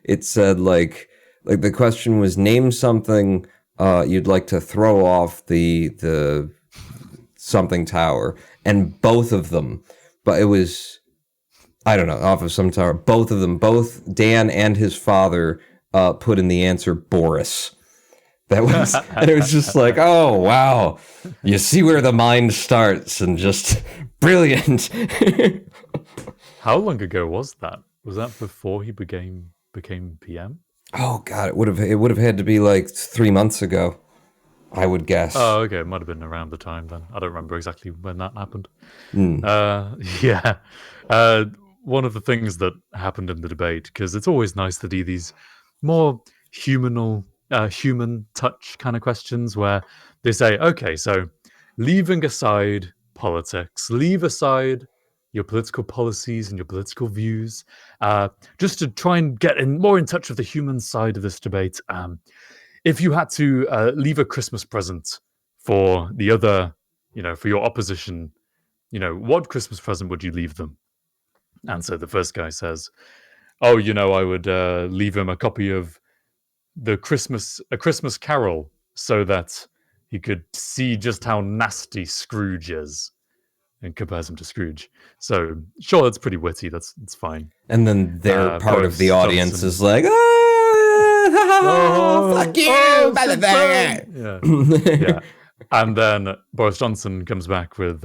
it said like the question was, name something you'd like to throw off the something tower, and both of them, but it was, I don't know, off of some tower. Both of them, both Dan and his father, put in the answer Boris. That was, and it was just like, oh wow, you see where the mind starts, and just brilliant. How long ago was that? Was that before he became PM? Oh god, it would have had to be like 3 months ago, I would guess. Oh, okay, it might have been around the time then. I don't remember exactly when that happened. Yeah. One of the things that happened in the debate, because it's always nice to do these more human touch kind of questions where they say, okay, so leaving aside politics, leave aside your political policies and your political views, just to try and get more in touch with the human side of this debate. If you had to leave a Christmas present for the other, for your opposition, what Christmas present would you leave them? And so the first guy says, oh, I would leave him a copy of a Christmas Carol so that he could see just how nasty Scrooge is, and compares him to Scrooge. So sure, that's pretty witty. It's fine. And then their part of the audience Johnson is like, fuck you, motherfucker. Yeah. And then Boris Johnson comes back with,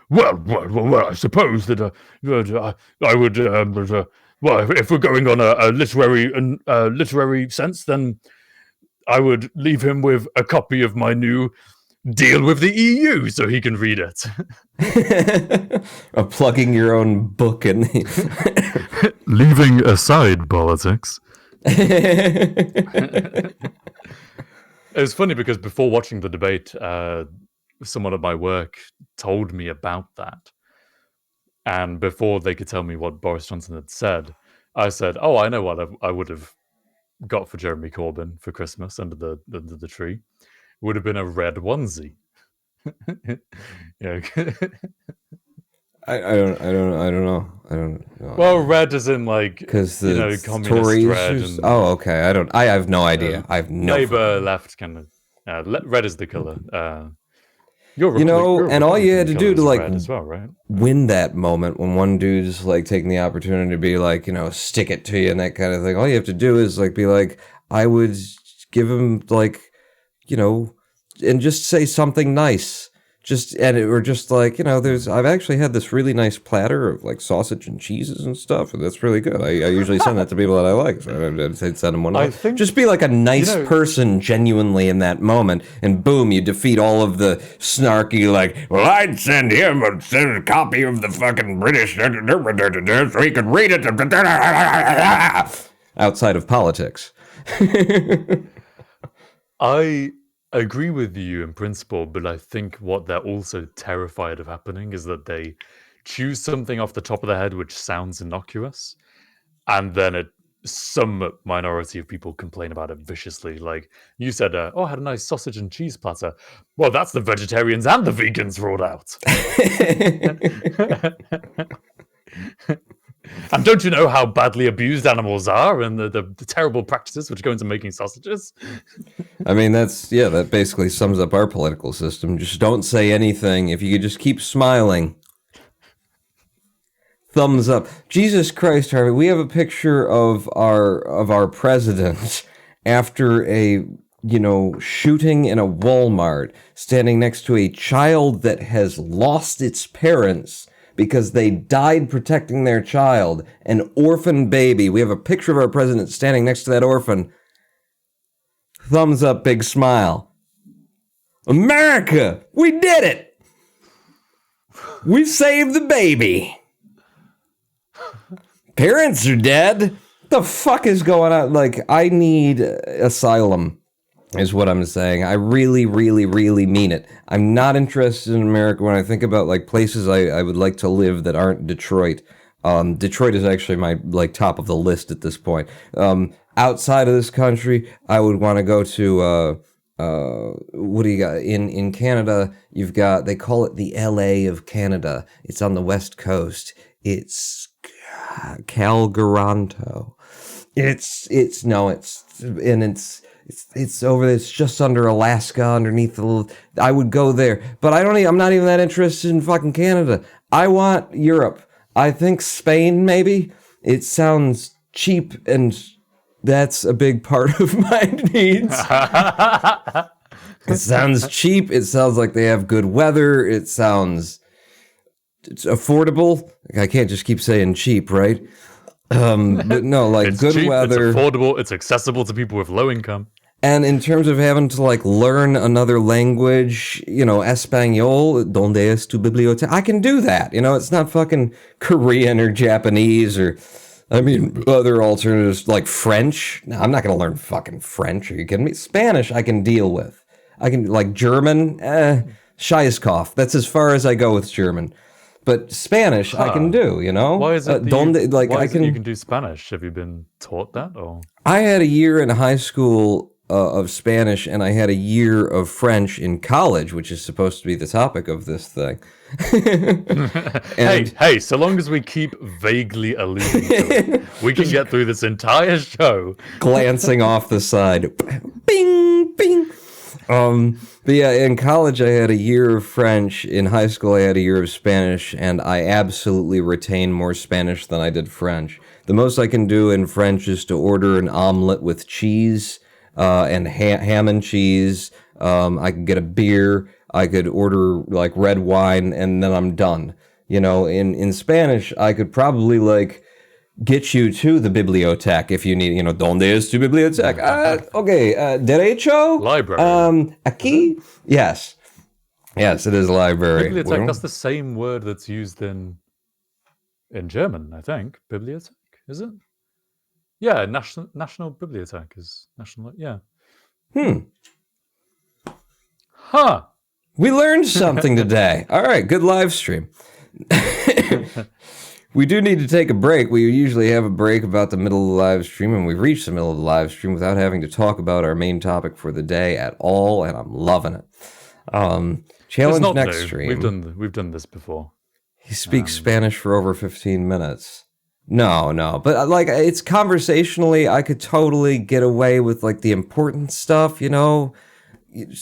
Well, I suppose that I would. Well, if we're going on a literary sense, then I would leave him with a copy of my new deal with the EU so he can read it. Plugging your own book in. Leaving aside politics. It was funny because before watching the debate, someone at my work told me about that. And before they could tell me what Boris Johnson had said, I said, "Oh, I know what I would have got for Jeremy Corbyn for Christmas under the tree. It would have been a red onesie." Yeah. I don't know. Well, red is in like because communist Tories. red. And Okay. I have no idea. I have no. Labour left kind of. Red is the color. And all you had to do to like as well, right? win that moment when one dude's like taking the opportunity to be like, stick it to you and that kind of thing. All you have to do is like be like, I would give him like, and just say something nice. I've actually had this really nice platter of like sausage and cheeses and stuff, and that's really good. I usually send that to people that I like, so I'd send them one. Just be like a nice person genuinely in that moment, and boom, you defeat all of the snarky like, well, I'd send him a copy of the fucking British so he could read it outside of politics. I agree with you in principle, but I think what they're also terrified of happening is that they choose something off the top of their head which sounds innocuous, and then some minority of people complain about it viciously. Like you said, I had a nice sausage and cheese platter. Well, that's the vegetarians and the vegans ruled out. And don't you know how badly abused animals are and the terrible practices which go into making sausages? I mean, that basically sums up our political system. Just don't say anything. If you could just keep smiling. Thumbs up. Jesus Christ, Harvey, we have a picture of our president after a shooting in a Walmart, standing next to a child that has lost its parents because they died protecting their child, an orphan baby. We have a picture of our president standing next to that orphan. Thumbs up, big smile. America, we did it. We saved the baby. Parents are dead. The fuck is going on? Like, I need asylum. Is what I'm saying. I really, really, really mean it. I'm not interested in America when I think about like places I would like to live that aren't Detroit. Detroit is actually my like top of the list at this point. Outside of this country, I would want to go to what do you got in Canada? You've got, they call it the LA of Canada. It's on the west coast. It's Calgaronto. It's over there. It's just under Alaska, underneath the little. I would go there, but I'm not even that interested in fucking Canada. I want Europe. I think Spain, maybe. It sounds cheap, and that's a big part of my needs. It sounds cheap. It sounds like they have good weather. It's affordable. I can't just keep saying cheap, right? But no, like it's good cheap, weather. It's affordable. It's accessible to people with low income. And in terms of having to like learn another language, Espanol, donde es tu biblioteca? I can do that. It's not fucking Korean or Japanese or, other alternatives like French. No, I'm not going to learn fucking French. Are you kidding me? Spanish I can deal with. I can, like German, Scheißkopf. That's as far as I go with German. But Spanish I can do, Why is it you can do Spanish? Have you been taught that? Or I had a year in high school of Spanish, and I had a year of French in college, which is supposed to be the topic of this thing. Hey, so long as we keep vaguely alluding to it, we can get through this entire show. Glancing off the side. Bing, bing. But yeah, in college I had a year of French. In high school I had a year of Spanish, and I absolutely retain more Spanish than I did French. The most I can do in French is to order an omelet with cheese and ham and cheese. I can get a beer. I could order like red wine and then I'm done. You know, in Spanish, I could probably like get you to the biblioteca if you need, you know, ¿Dónde es tu biblioteca? Okay, derecho? Library. Aquí? Yes. Yes, it is a library. Bibliothek, that's the same word that's used in German, I think. Bibliothek, is it? Yeah, national bibliothek is national. Yeah. Huh. We learned something today. All right, good live stream. We do need to take a break. We usually have a break about the middle of the live stream, and we've reached the middle of the live stream without having to talk about our main topic for the day at all, and I'm loving it. Challenge next new. stream. We've done this before. He speaks Spanish for over 15 minutes. No, but like it's conversationally, I could totally get away with like the important stuff, you know.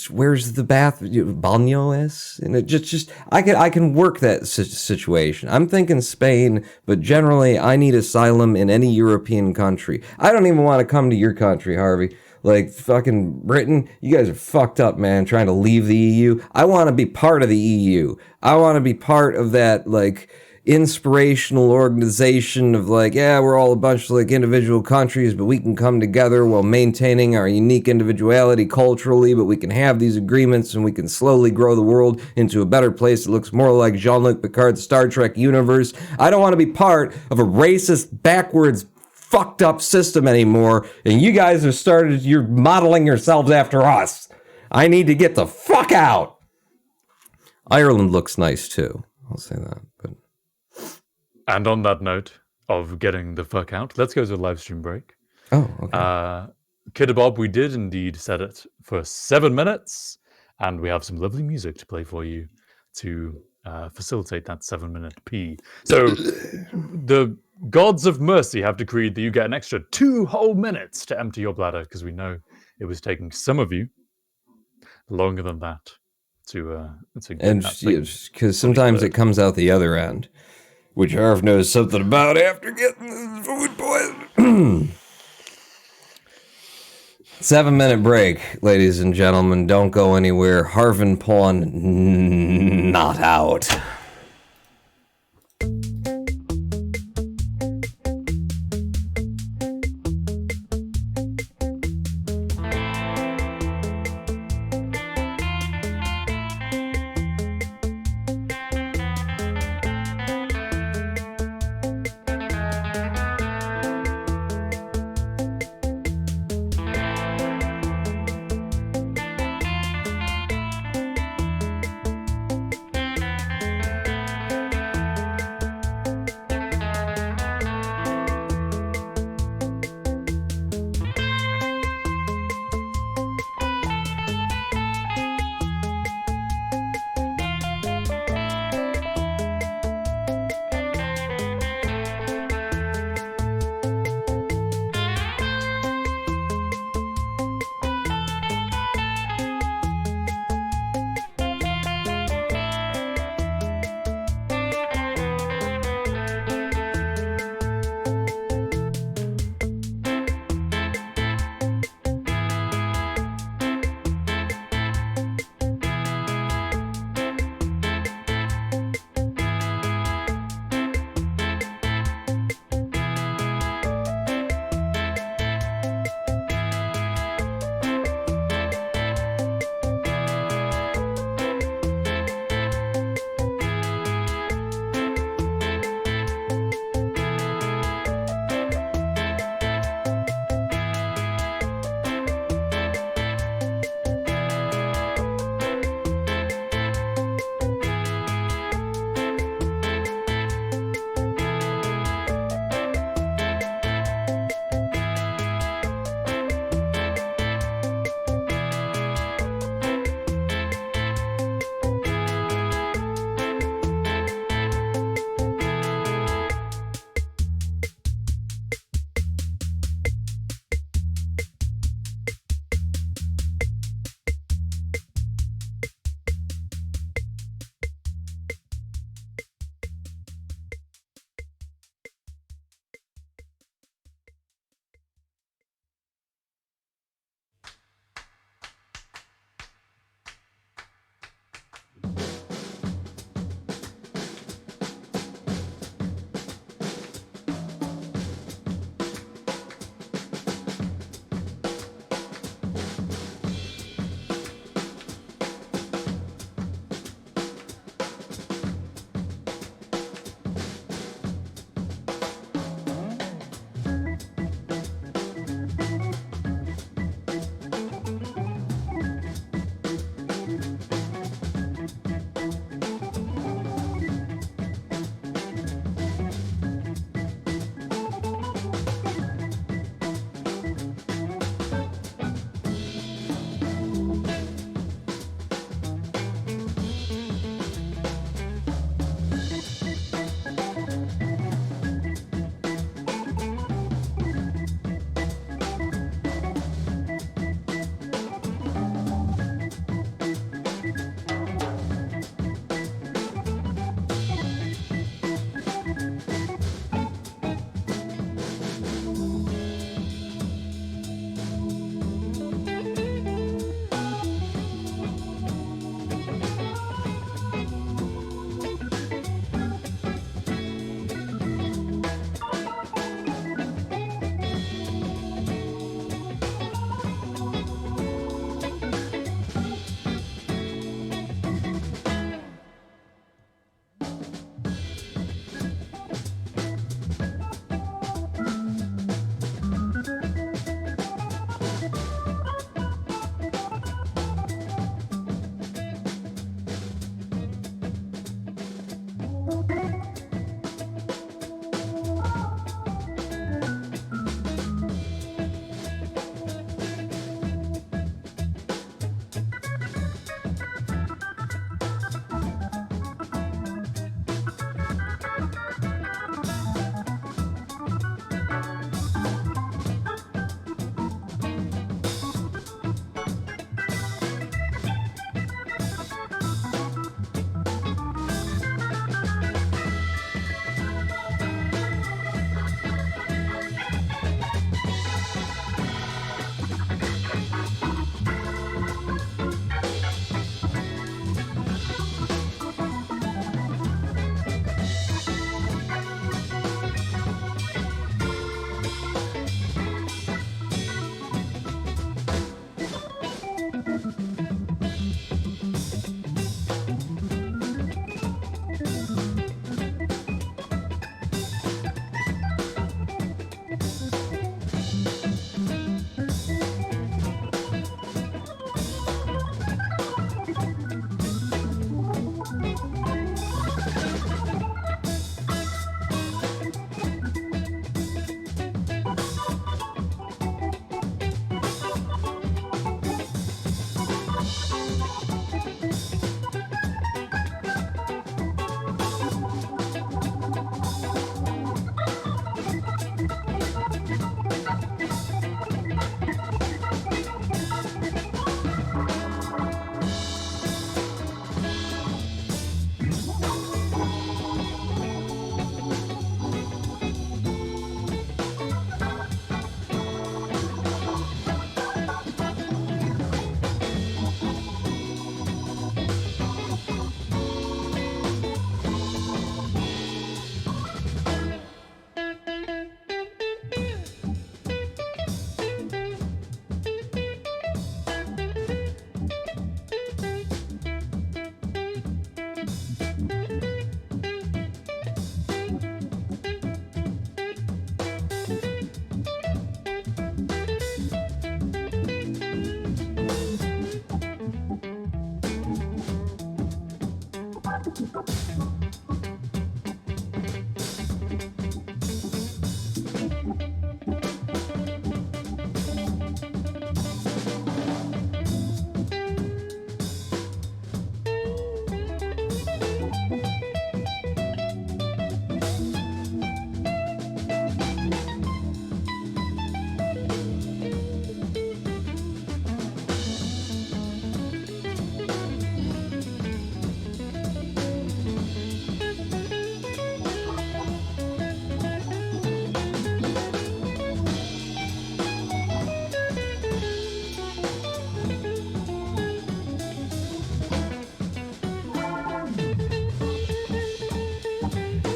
Where's the bath? Baño es, and it just I can work that situation. I'm thinking Spain, but generally I need asylum in any European country. I don't even want to come to your country, Harvey. Like fucking Britain, you guys are fucked up, man. Trying to leave the EU. I want to be part of the EU. I want to be part of that like inspirational organization of like, yeah, we're all a bunch of like individual countries, but we can come together while maintaining our unique individuality culturally, but we can have these agreements and we can slowly grow the world into a better place that looks more like Jean-Luc Picard's Star Trek universe. I don't want to be part of a racist, backwards, fucked up system anymore, and you guys have started, you're modeling yourselves after us. I need to get the fuck out. Ireland looks nice too. I'll say that, but... And on that note of getting the fuck out, let's go to a live stream break. Oh, okay. Kid Bob, we did indeed set it for 7 minutes, and we have some lovely music to play for you to facilitate that 7-minute pee. So the gods of mercy have decreed that you get an extra 2 whole minutes to empty your bladder, because we know it was taking some of you longer than that to get and because sometimes it comes out the other end, which Harv knows something about after getting food poisoning. 7-minute break, ladies and gentlemen. Don't go anywhere. Harv and Pawn not out.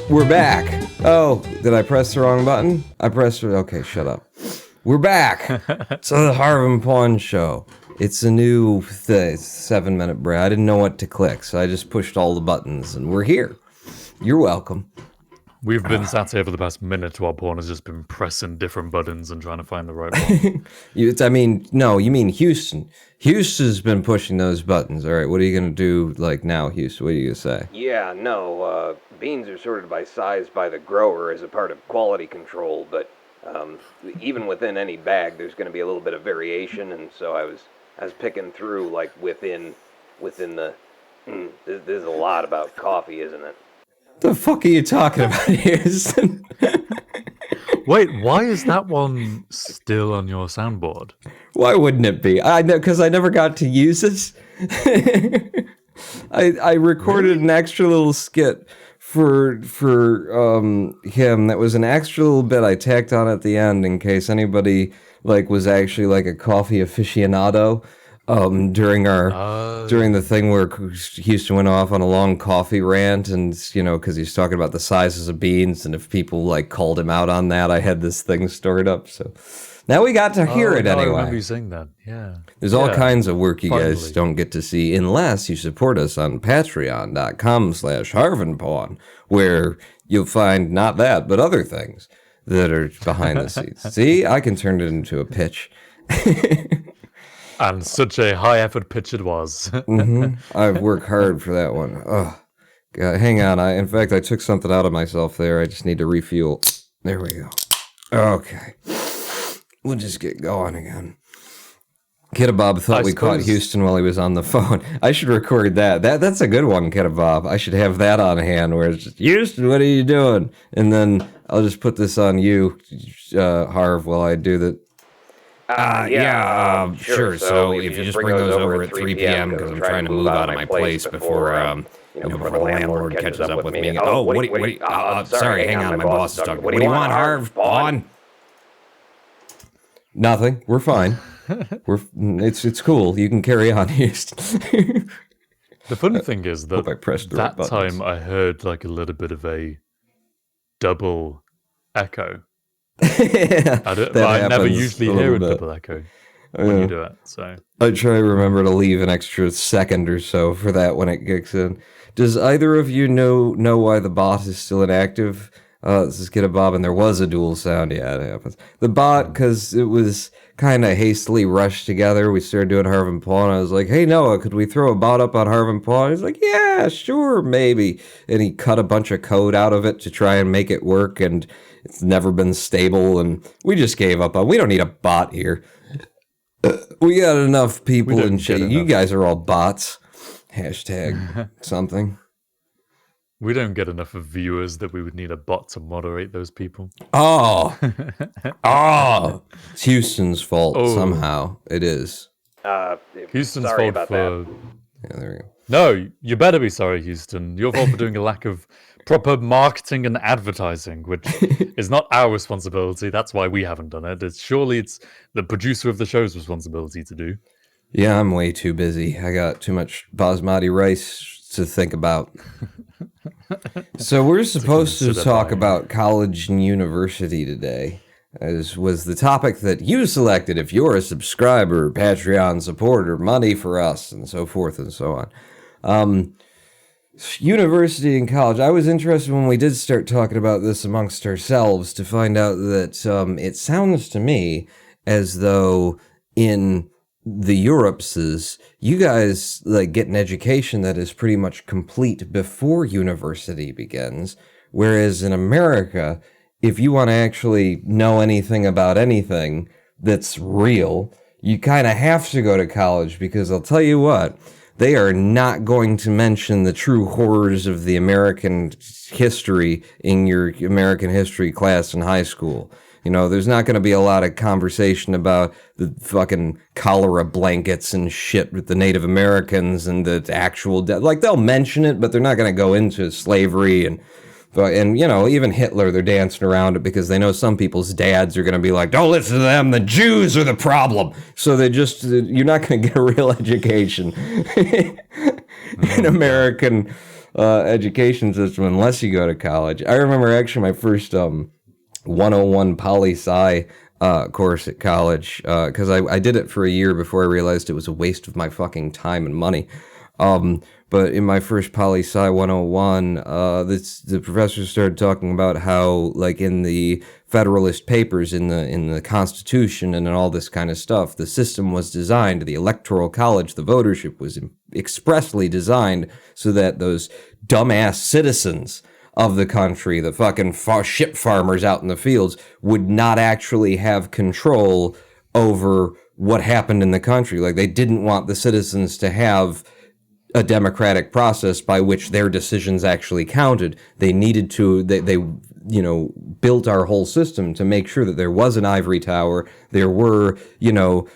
We're back. Oh, did I press the wrong button? I pressed. Okay, shut up. We're back. It's the Harv and Pawn Show. It's a new 7-minute break. I didn't know what to click, so I just pushed all the buttons, and we're here. You're welcome. We've been sat here for the past minute while Pawn has just been pressing different buttons and trying to find the right one. No, you mean Houston. Houston's been pushing those buttons. All right, what are you going to do now, Houston? What are you going to say? Yeah, no, beans are sorted by size by the grower as a part of quality control, but even within any bag, there's going to be a little bit of variation, and so I was picking through, like, within the... There's a lot about coffee, isn't it? The fuck are you talking about, Houston? Wait, why is that one still on your soundboard? Why wouldn't it be? I know, because I never got to use it. I recorded an extra little skit for him that was an extra little bit I tacked on at the end in case anybody was actually like a coffee aficionado. During the thing where Houston went off on a long coffee rant, and because he's talking about the sizes of beans, and if people called him out on that, I had this thing stored up. So now we got to hear it anyway. I remember you saying that. Yeah. There's all kinds of work you guys don't get to see unless you support us on patreon.com/harvandpawn, where you'll find not that, but other things that are behind the scenes. See, I can turn it into a pitch. And such a high effort pitch it was. I've worked hard for that one. Oh, God, hang on. In fact, I took something out of myself there. I just need to refuel. There we go. Okay. We'll just get going again. Kiddabob thought we caught Houston while he was on the phone. I should record that. That's a good one, Kiddabob. I should have that on hand where it's just, Houston, what are you doing? And then I'll just put this on you, Harv, while I do that. Sure. So if you just bring those over at 3 p.m. because I'm trying to move out of my place before the landlord catches up with me. Oh, sorry, hang on, my boss is talking. What do you want, Harv Pawn? Nothing. We're fine. It's cool. You can carry on, Houston. The funny thing is that that time I heard a little bit of a double echo. I never usually hear a double echo when you do it. So I try to remember to leave an extra second or so for that when it kicks in. Does either of you know why the bot is still inactive? This is Kiddabob, and there was a dual sound. Yeah, it happens. The bot, because it was kind of hastily rushed together. We started doing Harv and Pawn. I was like, hey, Noah, could we throw a bot up on Harv and Pawn? He's like, yeah, sure, maybe. And he cut a bunch of code out of it to try and make it work, and it's never been stable, and we just gave up on. We don't need a bot here. We got enough people in shit. You guys are all bots. Hashtag something. We don't get enough of viewers that we would need a bot to moderate those people. Oh, it's Houston's fault somehow. It is. Houston's sorry fault about for. Yeah, there we go. No, you better be sorry, Houston. Your fault for doing a lack of proper marketing and advertising, which is not our responsibility. That's why we haven't done it. It's the producer of the show's responsibility to do. Yeah, I'm way too busy. I got too much basmati rice to think about. So we're supposed to talk about college and university today, as was the topic that you selected if you're a subscriber, Patreon supporter, money for us, and so forth and so on. University and college. I was interested when we did start talking about this amongst ourselves to find out that it sounds to me as though in the Europes, you guys like get an education that is pretty much complete before university begins. Whereas in America, if you want to actually know anything about anything that's real, you kind of have to go to college, because I'll tell you what, they are not going to mention the true horrors of the American history in your American history class in high school. You know, there's not going to be a lot of conversation about the fucking cholera blankets and shit with the Native Americans and the actual death. Like, they'll mention it, but they're not going to go into slavery and, you know, even Hitler, they're dancing around it because they know some people's dads are going to be like, don't listen to them, the Jews are the problem. So you're not going to get a real education in American education system unless you go to college. I remember actually my first 101 poli-sci course at college, because I did it for a year before I realized it was a waste of my fucking time and money. But in my first poli-sci 101, the professor started talking about how, like, in the Federalist Papers, in the Constitution, and in all this kind of stuff, the system was designed, the Electoral College, the votership was expressly designed so that those dumbass citizens of the country, the fucking ship farmers out in the fields, would not actually have control over what happened in the country. Like, they didn't want the citizens to have a democratic process by which their decisions actually counted. They needed to, they you know, built our whole system to make sure that there was an ivory tower. There were, you know,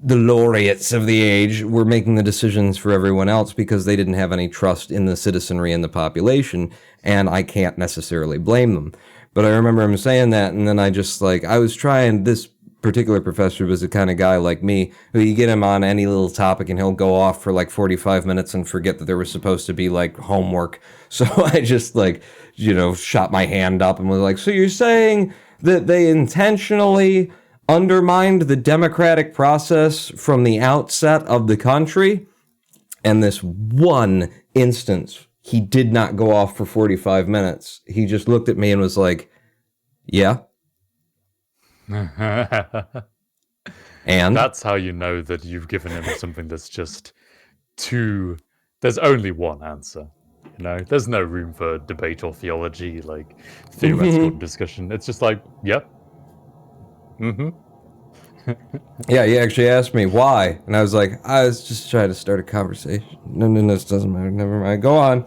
the laureates of the age were making the decisions for everyone else because they didn't have any trust in the citizenry and the population, and I can't necessarily blame them. But I remember him saying that, and then I was trying, this particular professor was the kind of guy like me, who you get him on any little topic and he'll go off for like 45 minutes and forget that there was supposed to be like homework. So I just shot my hand up and was like, so you're saying that they intentionally undermined the democratic process from the outset of the country? And this one instance, he did not go off for 45 minutes. He just looked at me and was like, yeah. And that's how you know that you've given him something that's just too. There's only one answer. You know, there's no room for debate or theology, like theoretical discussion. It's just like, yep. Yeah, he actually asked me why, and I was like, I was just trying to start a conversation. No, this doesn't matter. Never mind. Go on.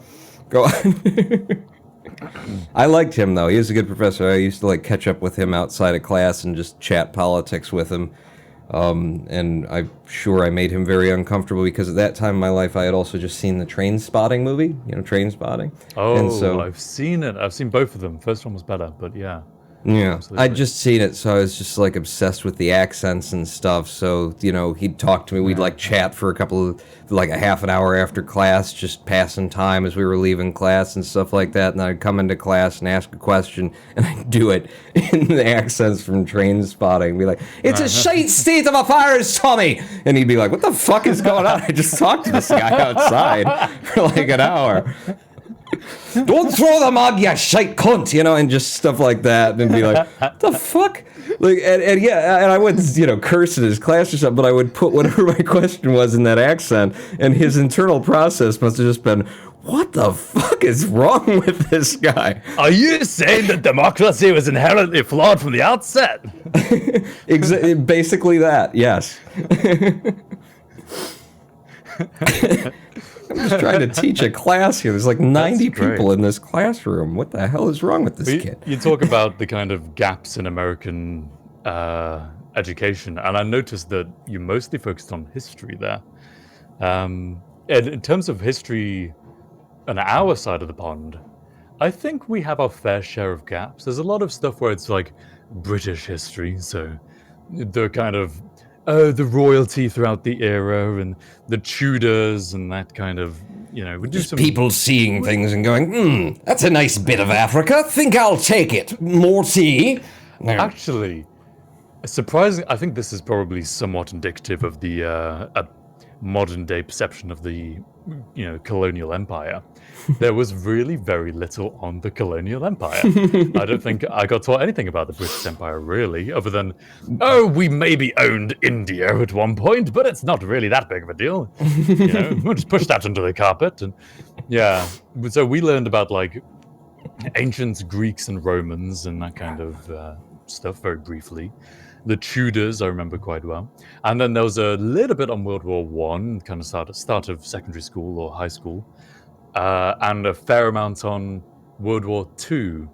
I liked him, though. He was a good professor. I used to like catch up with him outside of class and just chat politics with him. And I'm sure I made him very uncomfortable because at that time in my life I had also just seen the Train Spotting movie. You know, Train Spotting. Oh, and so, I've seen it. I've seen both of them. First one was better, but yeah. Yeah, absolutely. I'd just seen it, so I was just like obsessed with the accents and stuff. So, you know, he'd talk to me. We'd like chat for a half an hour after class, just passing time as we were leaving class and stuff like that. And I'd come into class and ask a question, and I'd do it in the accents from Train Spotting. Be like, it's a shite state of affairs, Tommy! And he'd be like, what the fuck is going on? I just talked to this guy outside for like an hour. Don't throw the mug, you shite cunt, you know, and just stuff like that, and be like, what the fuck? Like, and I wouldn't, you know, curse in his class or something, but I would put whatever my question was in that accent, and his internal process must have just been, what the fuck is wrong with this guy? Are you saying that democracy was inherently flawed from the outset? Basically that, yes. I'm just trying to teach a class here. There's like 90 people in this classroom. What the hell is wrong with this kid? You talk about the kind of gaps in American education, and I noticed that you mostly focused on history there. And in terms of history on our side of the pond, I think we have our fair share of gaps. There's a lot of stuff where it's like British history, so the kind of the royalty throughout the era and the Tudors and that kind of, you know, we do just some people seeing things and going, that's a nice bit of Africa. Think I'll take it. More tea. Actually, surprisingly, I think this is probably somewhat indicative of the modern day perception of the colonial empire, there was really very little on the colonial empire. I don't think I got taught anything about the British Empire really, other than, oh, we maybe owned India at one point, but it's not really that big of a deal. We'll just push that under the carpet. And yeah, so we learned about like ancient Greeks and Romans and that kind of stuff very briefly. The Tudors, I remember quite well. And then there was a little bit on World War One, kind of start of secondary school or high school, and a fair amount on World War Two.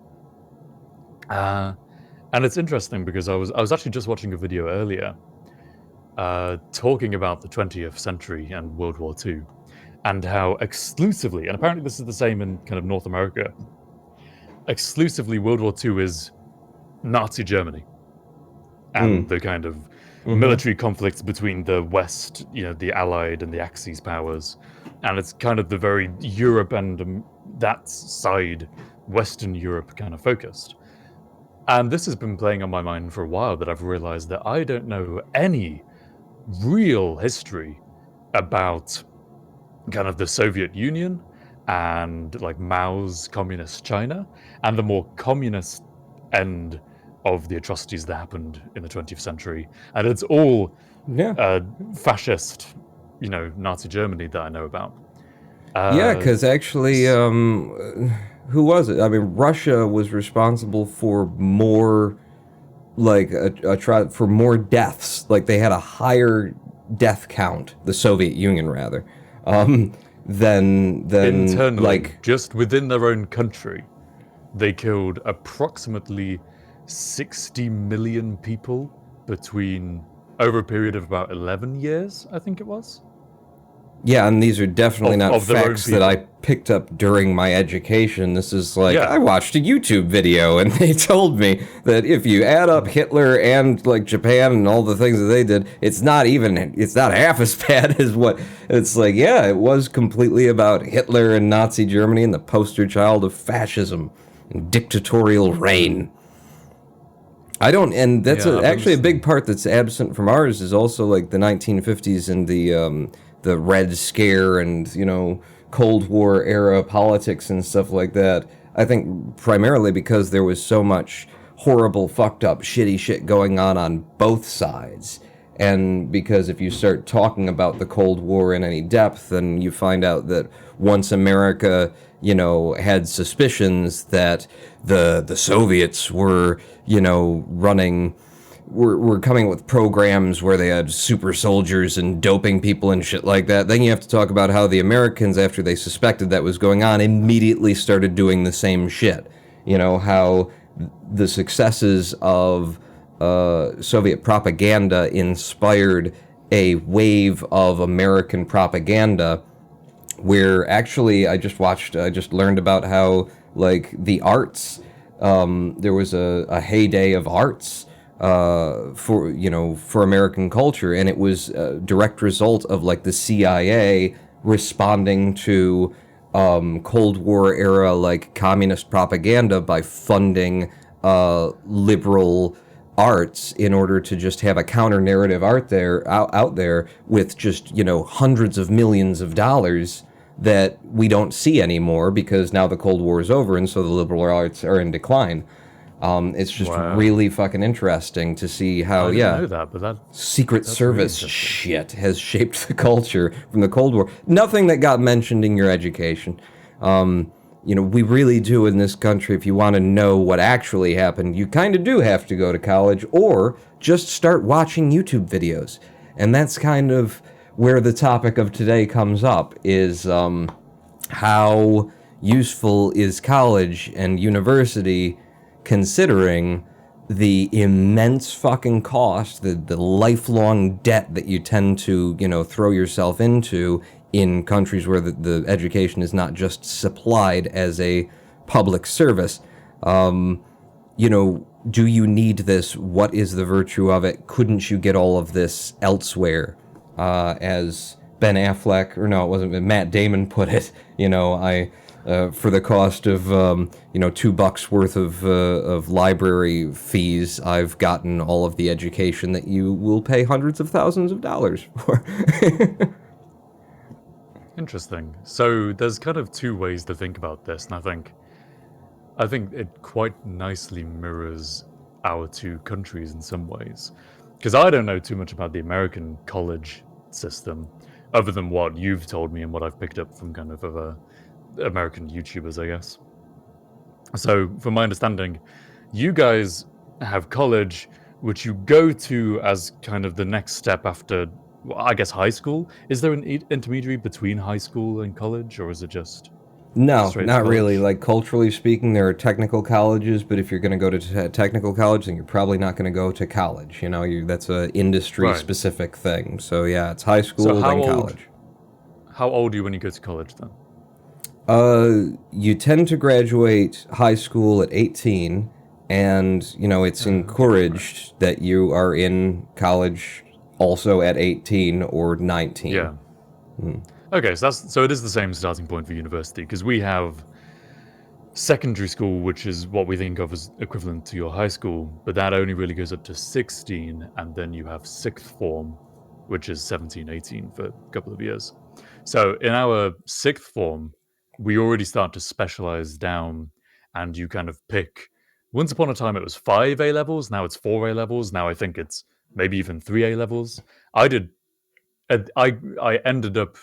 And it's interesting because I was actually just watching a video earlier, talking about the 20th century and World War Two, and how exclusively, and apparently this is the same in kind of North America, exclusively World War Two is Nazi Germany. And the kind of military conflicts between the West, the Allied and the Axis powers. And it's kind of the very Europe and that side, Western Europe kind of focused. And this has been playing on my mind for a while, that I've realized that I don't know any real history about kind of the Soviet Union and like Mao's communist China and the more communist end of the atrocities that happened in the 20th century. And it's all fascist, Nazi Germany that I know about. Because actually, who was it? I mean, Russia was responsible for more, like, for more deaths. Like, they had a higher death count, the Soviet Union, rather, than internally, like... just within their own country, they killed approximately 60 million people over a period of about 11 years, I think it was. Yeah, and these are definitely not facts that I picked up during my education. This is like, I watched a YouTube video and they told me that if you add up Hitler and like Japan and all the things that they did, it's not half as bad as what it's like. Yeah, it was completely about Hitler and Nazi Germany and the poster child of fascism and dictatorial reign. And that's actually a big part that's absent from ours is also like the 1950s and the Red Scare and, Cold War era politics and stuff like that. I think primarily because there was so much horrible, fucked up, shitty shit going on both sides. And because if you start talking about the Cold War in any depth, then you find out that once America, had suspicions that the Soviets were, were coming with programs where they had super soldiers and doping people and shit like that. Then you have to talk about how the Americans, after they suspected that was going on, immediately started doing the same shit. How the successes of Soviet propaganda inspired a wave of American propaganda where actually I just learned about how, like, the arts, there was a heyday of arts for American culture, and it was a direct result of, like, the CIA responding to Cold War era, like, communist propaganda by funding liberal arts in order to just have a counter narrative out there with just hundreds of millions of dollars that we don't see anymore because now the Cold War is over and so the liberal arts are in decline. It's just really fucking interesting to see how I didn't know that, but Secret Service really shit has shaped the culture from the Cold War. Nothing that got mentioned in your education. We really do in this country, if you want to know what actually happened, you kind of do have to go to college or just start watching YouTube videos. And that's kind of where the topic of today comes up, is how useful is college and university considering the immense fucking cost, the lifelong debt that you tend to, throw yourself into in countries where the education is not just supplied as a public service. Do you need this? What is the virtue of it? Couldn't you get all of this elsewhere? As Ben Affleck, or no, it wasn't, Matt Damon put it, for the cost of, $2 worth of library fees, I've gotten all of the education that you will pay hundreds of thousands of dollars for. Interesting. So there's kind of two ways to think about this, and I think it quite nicely mirrors our two countries in some ways. Because I don't know too much about the American college system, other than what you've told me and what I've picked up from kind of other American YouTubers, I guess. So, from my understanding, you guys have college, which you go to as kind of the next step after, well, I guess, high school. Is there an intermediary between high school and college, or is it just... No, straight not college? really. Like, culturally speaking, there are technical colleges, but if you're going to go to technical college, then you're probably not going to go to college. You know, that's a industry-specific thing. So, yeah, it's high school, then college. How old are you when you go to college, then? You tend to graduate high school at 18, and, you know, it's encouraged that you are in college also at 18 or 19. Yeah. Okay, so it is the same starting point for university, because we have secondary school, which is what we think of as equivalent to your high school, but that only really goes up to 16, and then you have sixth form, which is 17, 18 for a couple of years. So in our sixth form, we already start to specialize down, and you kind of pick. Once upon a time, it was 5 A levels. Now it's 4 A levels. Now I think it's maybe even 3 A levels. I ended up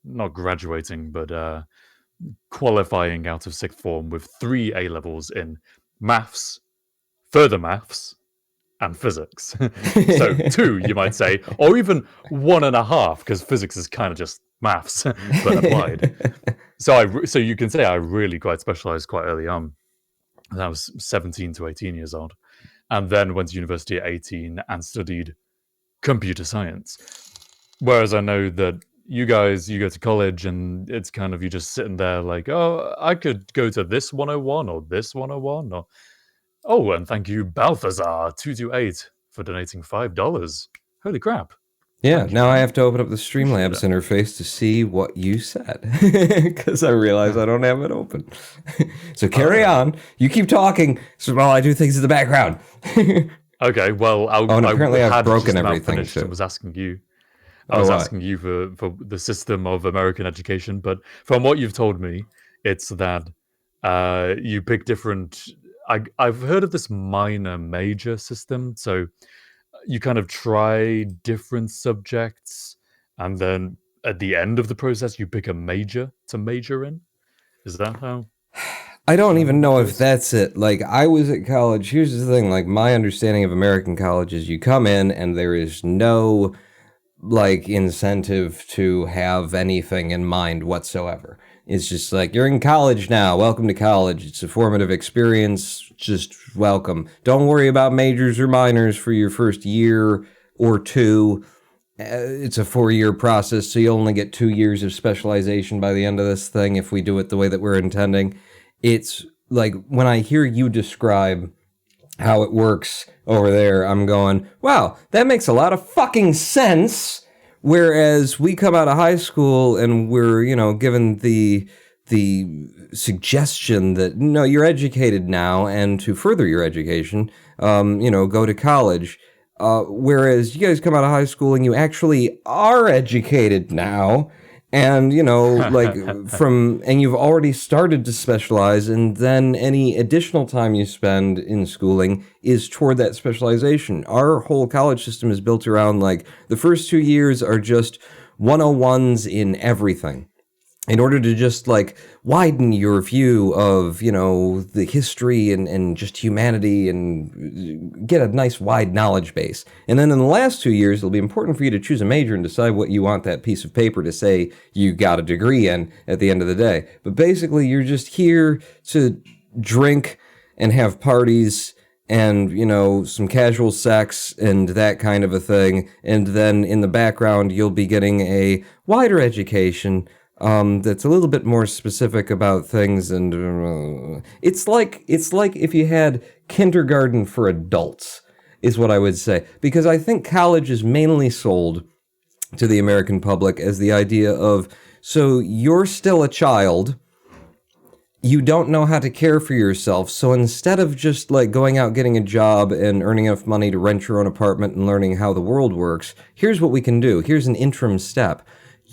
not graduating, but qualifying out of sixth form with 3 A levels in maths, further maths, and physics. So 2, you might say, or even 1.5, because physics is kind of just maths, but applied. So you can say I really quite specialized quite early on. I was 17 to 18 years old, and then went to university at 18 and studied computer science. Whereas I know that you go to college and it's kind of you just sitting there like, oh, I could go to this 101 or this 101, or oh, and thank you Balthazar228 for donating $5. Holy crap. Yeah, now I have to open up the Streamlabs interface to see what you said, because I realize I don't have it open. So carry on. You keep talking, so while I do things in the background. Okay, well, apparently I've broken everything. I was asking you. I was asking you for the system of American education, but from what you've told me, it's that you pick different... I've heard of this minor major system, so you kind of try different subjects, and then at the end of the process, you pick a major to major in. Is that how? I don't even know if that's it. Like, I was at college. Here's the thing. Like, my understanding of American college is you come in and there is no, like, incentive to have anything in mind whatsoever. It's just like, you're in college now. Welcome to college. It's a formative experience. Just welcome. Don't worry about majors or minors for your first year or two. It's a 4-year process, so you only get 2 years of specialization by the end of this thing if we do it the way that we're intending. It's like, when I hear you describe how it works over there, I'm going, wow, that makes a lot of fucking sense. Whereas we come out of high school and we're, you know, given the suggestion that, no, you're educated now, and to further your education, you know, go to college. Whereas you guys come out of high school and you actually are educated now, and, you know, like and you've already started to specialize, and then any additional time you spend in schooling is toward that specialization. Our whole college system is built around, like, the first 2 years are just 101s in everything, in order to just, like, widen your view of, you know, the history and just humanity, and get a nice wide knowledge base. And then in the last 2 years, it'll be important for you to choose a major and decide what you want that piece of paper to say you got a degree in at the end of the day. But basically, you're just here to drink and have parties and, you know, some casual sex and that kind of a thing. And then in the background, you'll be getting a wider education that's a little bit more specific about things, and it's like if you had kindergarten for adults, is what I would say. Because I think college is mainly sold to the American public as the idea of, so you're still a child, you don't know how to care for yourself, so instead of just, like, going out getting a job and earning enough money to rent your own apartment and learning how the world works, here's what we can do. Here's an interim step.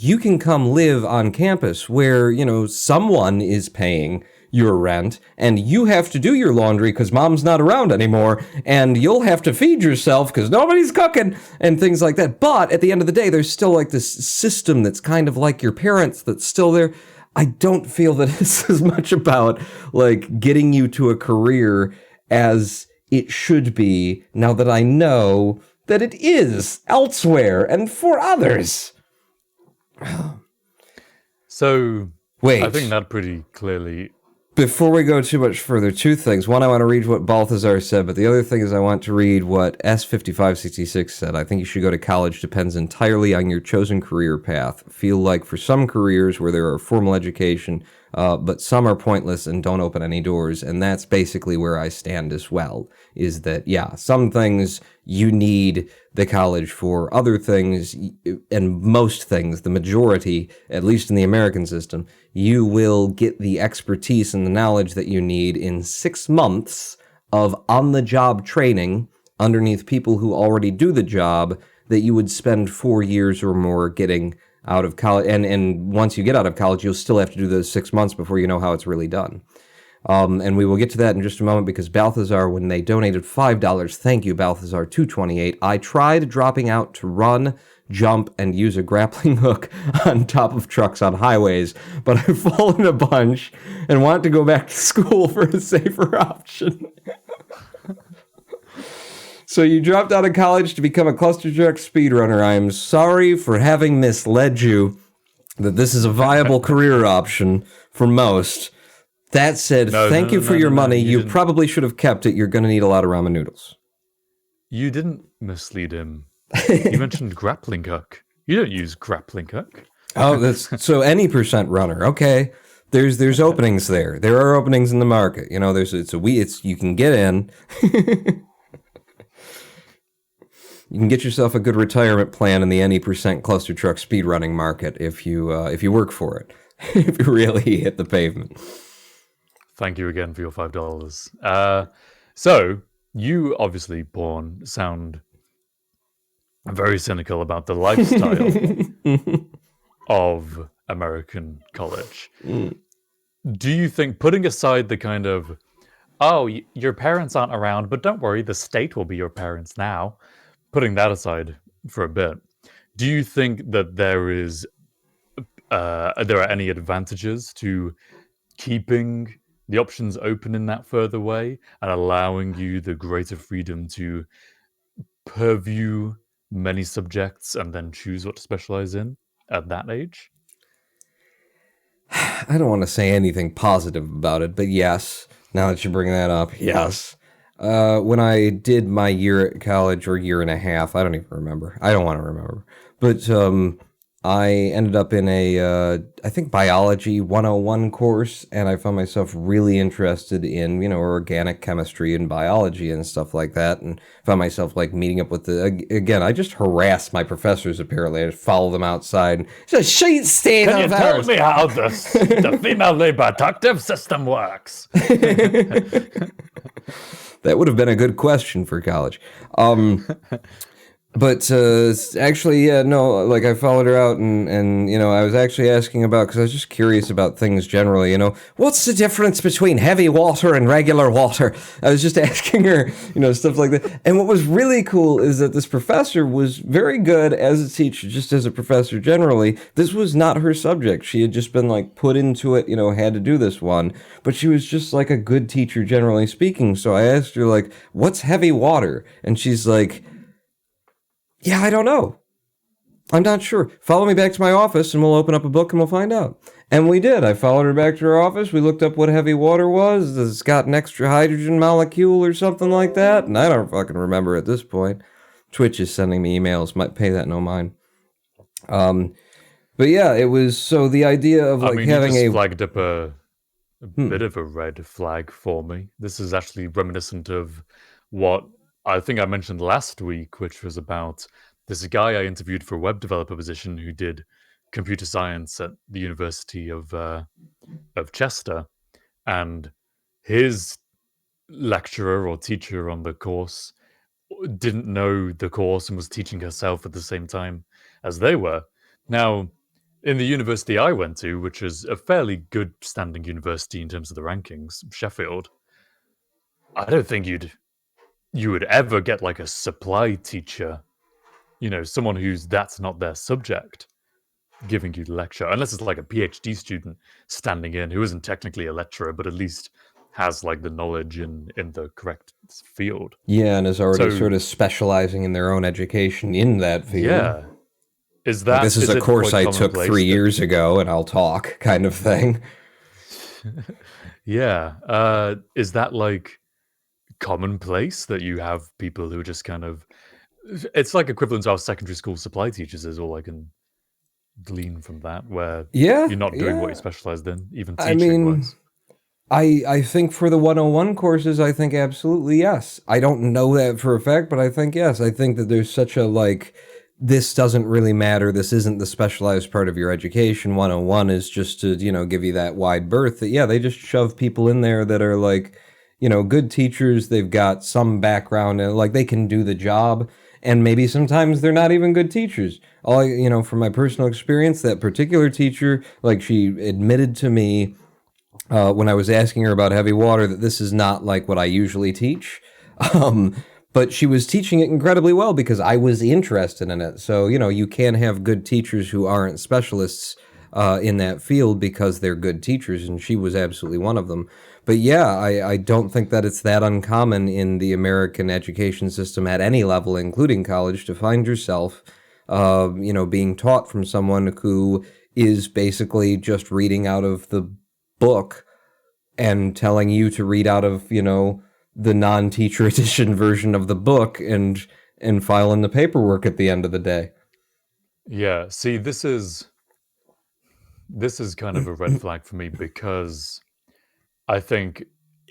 you can come live on campus where, someone is paying your rent and you have to do your laundry because mom's not around anymore, and you'll have to feed yourself because nobody's cooking and things like that. But at the end of the day, there's still like this system that's kind of like your parents that's still there. I don't feel that it's as much about like getting you to a career as it should be, now that I know that it is elsewhere and for others. So, wait, I think that pretty clearly. Before we go too much further, two things. One, I want to read what Balthazar said, but the other thing is I want to read what S5566 said. I think you should go to college depends entirely on your chosen career path. Feel like for some careers where there are formal education, but some are pointless and don't open any doors, and that's basically where I stand as well, is that, yeah, some things you need the college for, other things, and most things, the majority, at least in the American system, you will get the expertise and the knowledge that you need in 6 months of on-the-job training underneath people who already do the job that you would spend 4 years or more getting out of college. And once you get out of college, you'll still have to do those 6 months before you know how it's really done. And we will get to that in just a moment, because Balthazar, when they donated $5, thank you, Balthazar, 228. I tried dropping out to run, jump, and use a grappling hook on top of trucks on highways, but I've fallen a bunch and want to go back to school for a safer option. So you dropped out of college to become a cluster truck speedrunner. I am sorry for having misled you that this is a viable career option for most. That said, thank you for your money. You probably should have kept it. You're going to need a lot of ramen noodles. You didn't mislead him. You mentioned grappling hook. You don't use grappling hook. Oh, that's so any percent runner. Okay. There's openings there. There are openings in the market. You can get in. You can get yourself a good retirement plan in the any percent cluster truck speedrunning market if you work for it. If you really hit the pavement. Thank you again for your $5. So you obviously, Pawn, sound very cynical about the lifestyle of American college. Do you think, putting aside the kind of, your parents aren't around, but don't worry, the state will be your parents now, putting that aside for a bit, do you think that there are any advantages to keeping the options open in that further way and allowing you the greater freedom to purview many subjects and then choose what to specialize in at that age? I don't want to say anything positive about it, but yes, now that you bring that up, yes. When I did my year at college, or year and a half, I don't even remember. I don't want to remember. But I ended up in a, I think, biology 101 course, and I found myself really interested in, organic chemistry and biology and stuff like that, and found myself, meeting up with again, I just harass my professors, apparently. I just follow them outside. It's a sheet stain Can you of tell ours. me how the female reproductive system works? That would have been a good question for college. But actually, yeah, no, I followed her out and I was actually asking about, because I was just curious about things generally, what's the difference between heavy water and regular water? I was just asking her, stuff like that. And what was really cool is that this professor was very good as a teacher, just as a professor generally. This was not her subject. She had just been put into it, had to do this one. But she was just a good teacher, generally speaking. So I asked her, what's heavy water? And she's like, yeah, I don't know. I'm not sure. Follow me back to my office and we'll open up a book and we'll find out. And we did. I followed her back to her office. We looked up what heavy water was. It's got an extra hydrogen molecule or something like that. And I don't fucking remember at this point. Twitch is sending me emails. Might pay that no mind. But yeah, it was, so the idea of having you just flagged up a bit of a red flag for me. This is actually reminiscent of what I think I mentioned last week, which was about this guy I interviewed for a web developer position who did computer science at the University of Chester, and his lecturer or teacher on the course didn't know the course and was teaching herself at the same time as they were. Now, in the university I went to, which is a fairly good standing university in terms of the rankings, Sheffield, I don't think you would ever get like a supply teacher, someone that's not their subject, giving you the lecture, unless it's like a PhD student standing in who isn't technically a lecturer, but at least has like the knowledge in the correct field. Yeah, and is already sort of specializing in their own education in that field. Yeah. This is a course I took 3 years ago, and I'll talk, kind of thing. Yeah. Is that like commonplace that you have people who just kind of... It's like equivalent to our secondary school supply teachers is all I can glean from that, where you're not doing what you specialized in, even teaching-wise. I think for the 101 courses, I think absolutely yes. I don't know that for a fact, but I think yes. I think that there's such a this doesn't really matter. This isn't the specialized part of your education. 101 is just to, give you that wide berth that, they just shove people in there that are good teachers. They've got some background and they can do the job. And maybe sometimes they're not even good teachers. From my personal experience, that particular teacher, she admitted to me when I was asking her about heavy water that this is not like what I usually teach. But she was teaching it incredibly well because I was interested in it. So, you can have good teachers who aren't specialists in that field because they're good teachers, and she was absolutely one of them. But yeah, I don't think that it's that uncommon in the American education system at any level, including college, to find yourself, being taught from someone who is basically just reading out of the book and telling you to read out of, the non-teacher edition version of the book and file in the paperwork at the end of the day. Yeah, see, this is kind of a red flag for me, because I think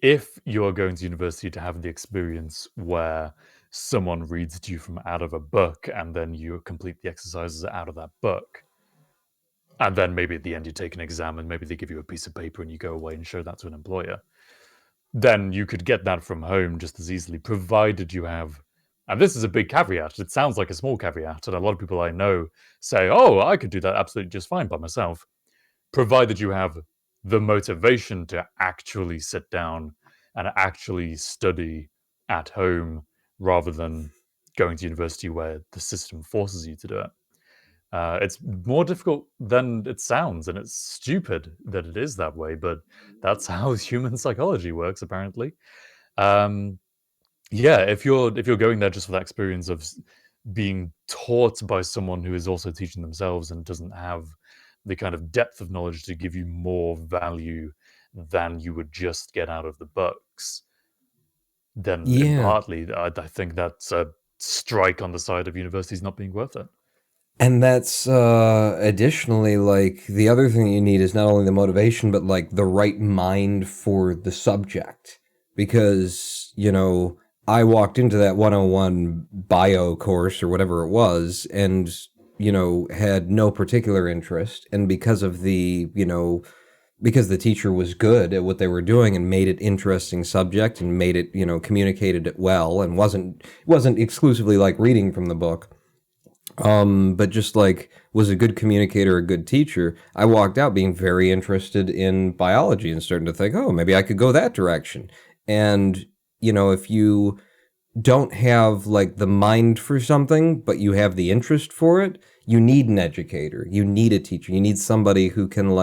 if you're going to university to have the experience where someone reads to you from out of a book and then you complete the exercises out of that book, and then maybe at the end you take an exam and maybe they give you a piece of paper and you go away and show that to an employer, then you could get that from home just as easily, provided you have... And this is a big caveat. It sounds like a small caveat, and a lot of people I know say, oh, I could do that absolutely just fine by myself, provided you have the motivation to actually sit down and actually study at home rather than going to university where the system forces you to do it. It's more difficult than it sounds, and it's stupid that it is that way, but that's how human psychology works, apparently. If you're going there just for that experience of being taught by someone who is also teaching themselves and doesn't have the kind of depth of knowledge to give you more value than you would just get out of the books, then partly I think that's a strike on the side of universities not being worth it. And that's additionally, the other thing you need is not only the motivation, but the right mind for the subject. Because, I walked into that 101 bio course or whatever it was and, had no particular interest. And because of because the teacher was good at what they were doing and made it interesting subject and made it, communicated it well and wasn't exclusively reading from the book. But just was a good communicator, a good teacher, I walked out being very interested in biology and starting to think, oh, maybe I could go that direction. And, if you don't have the mind for something, but you have the interest for it, you need an educator, you need a teacher, you need somebody who can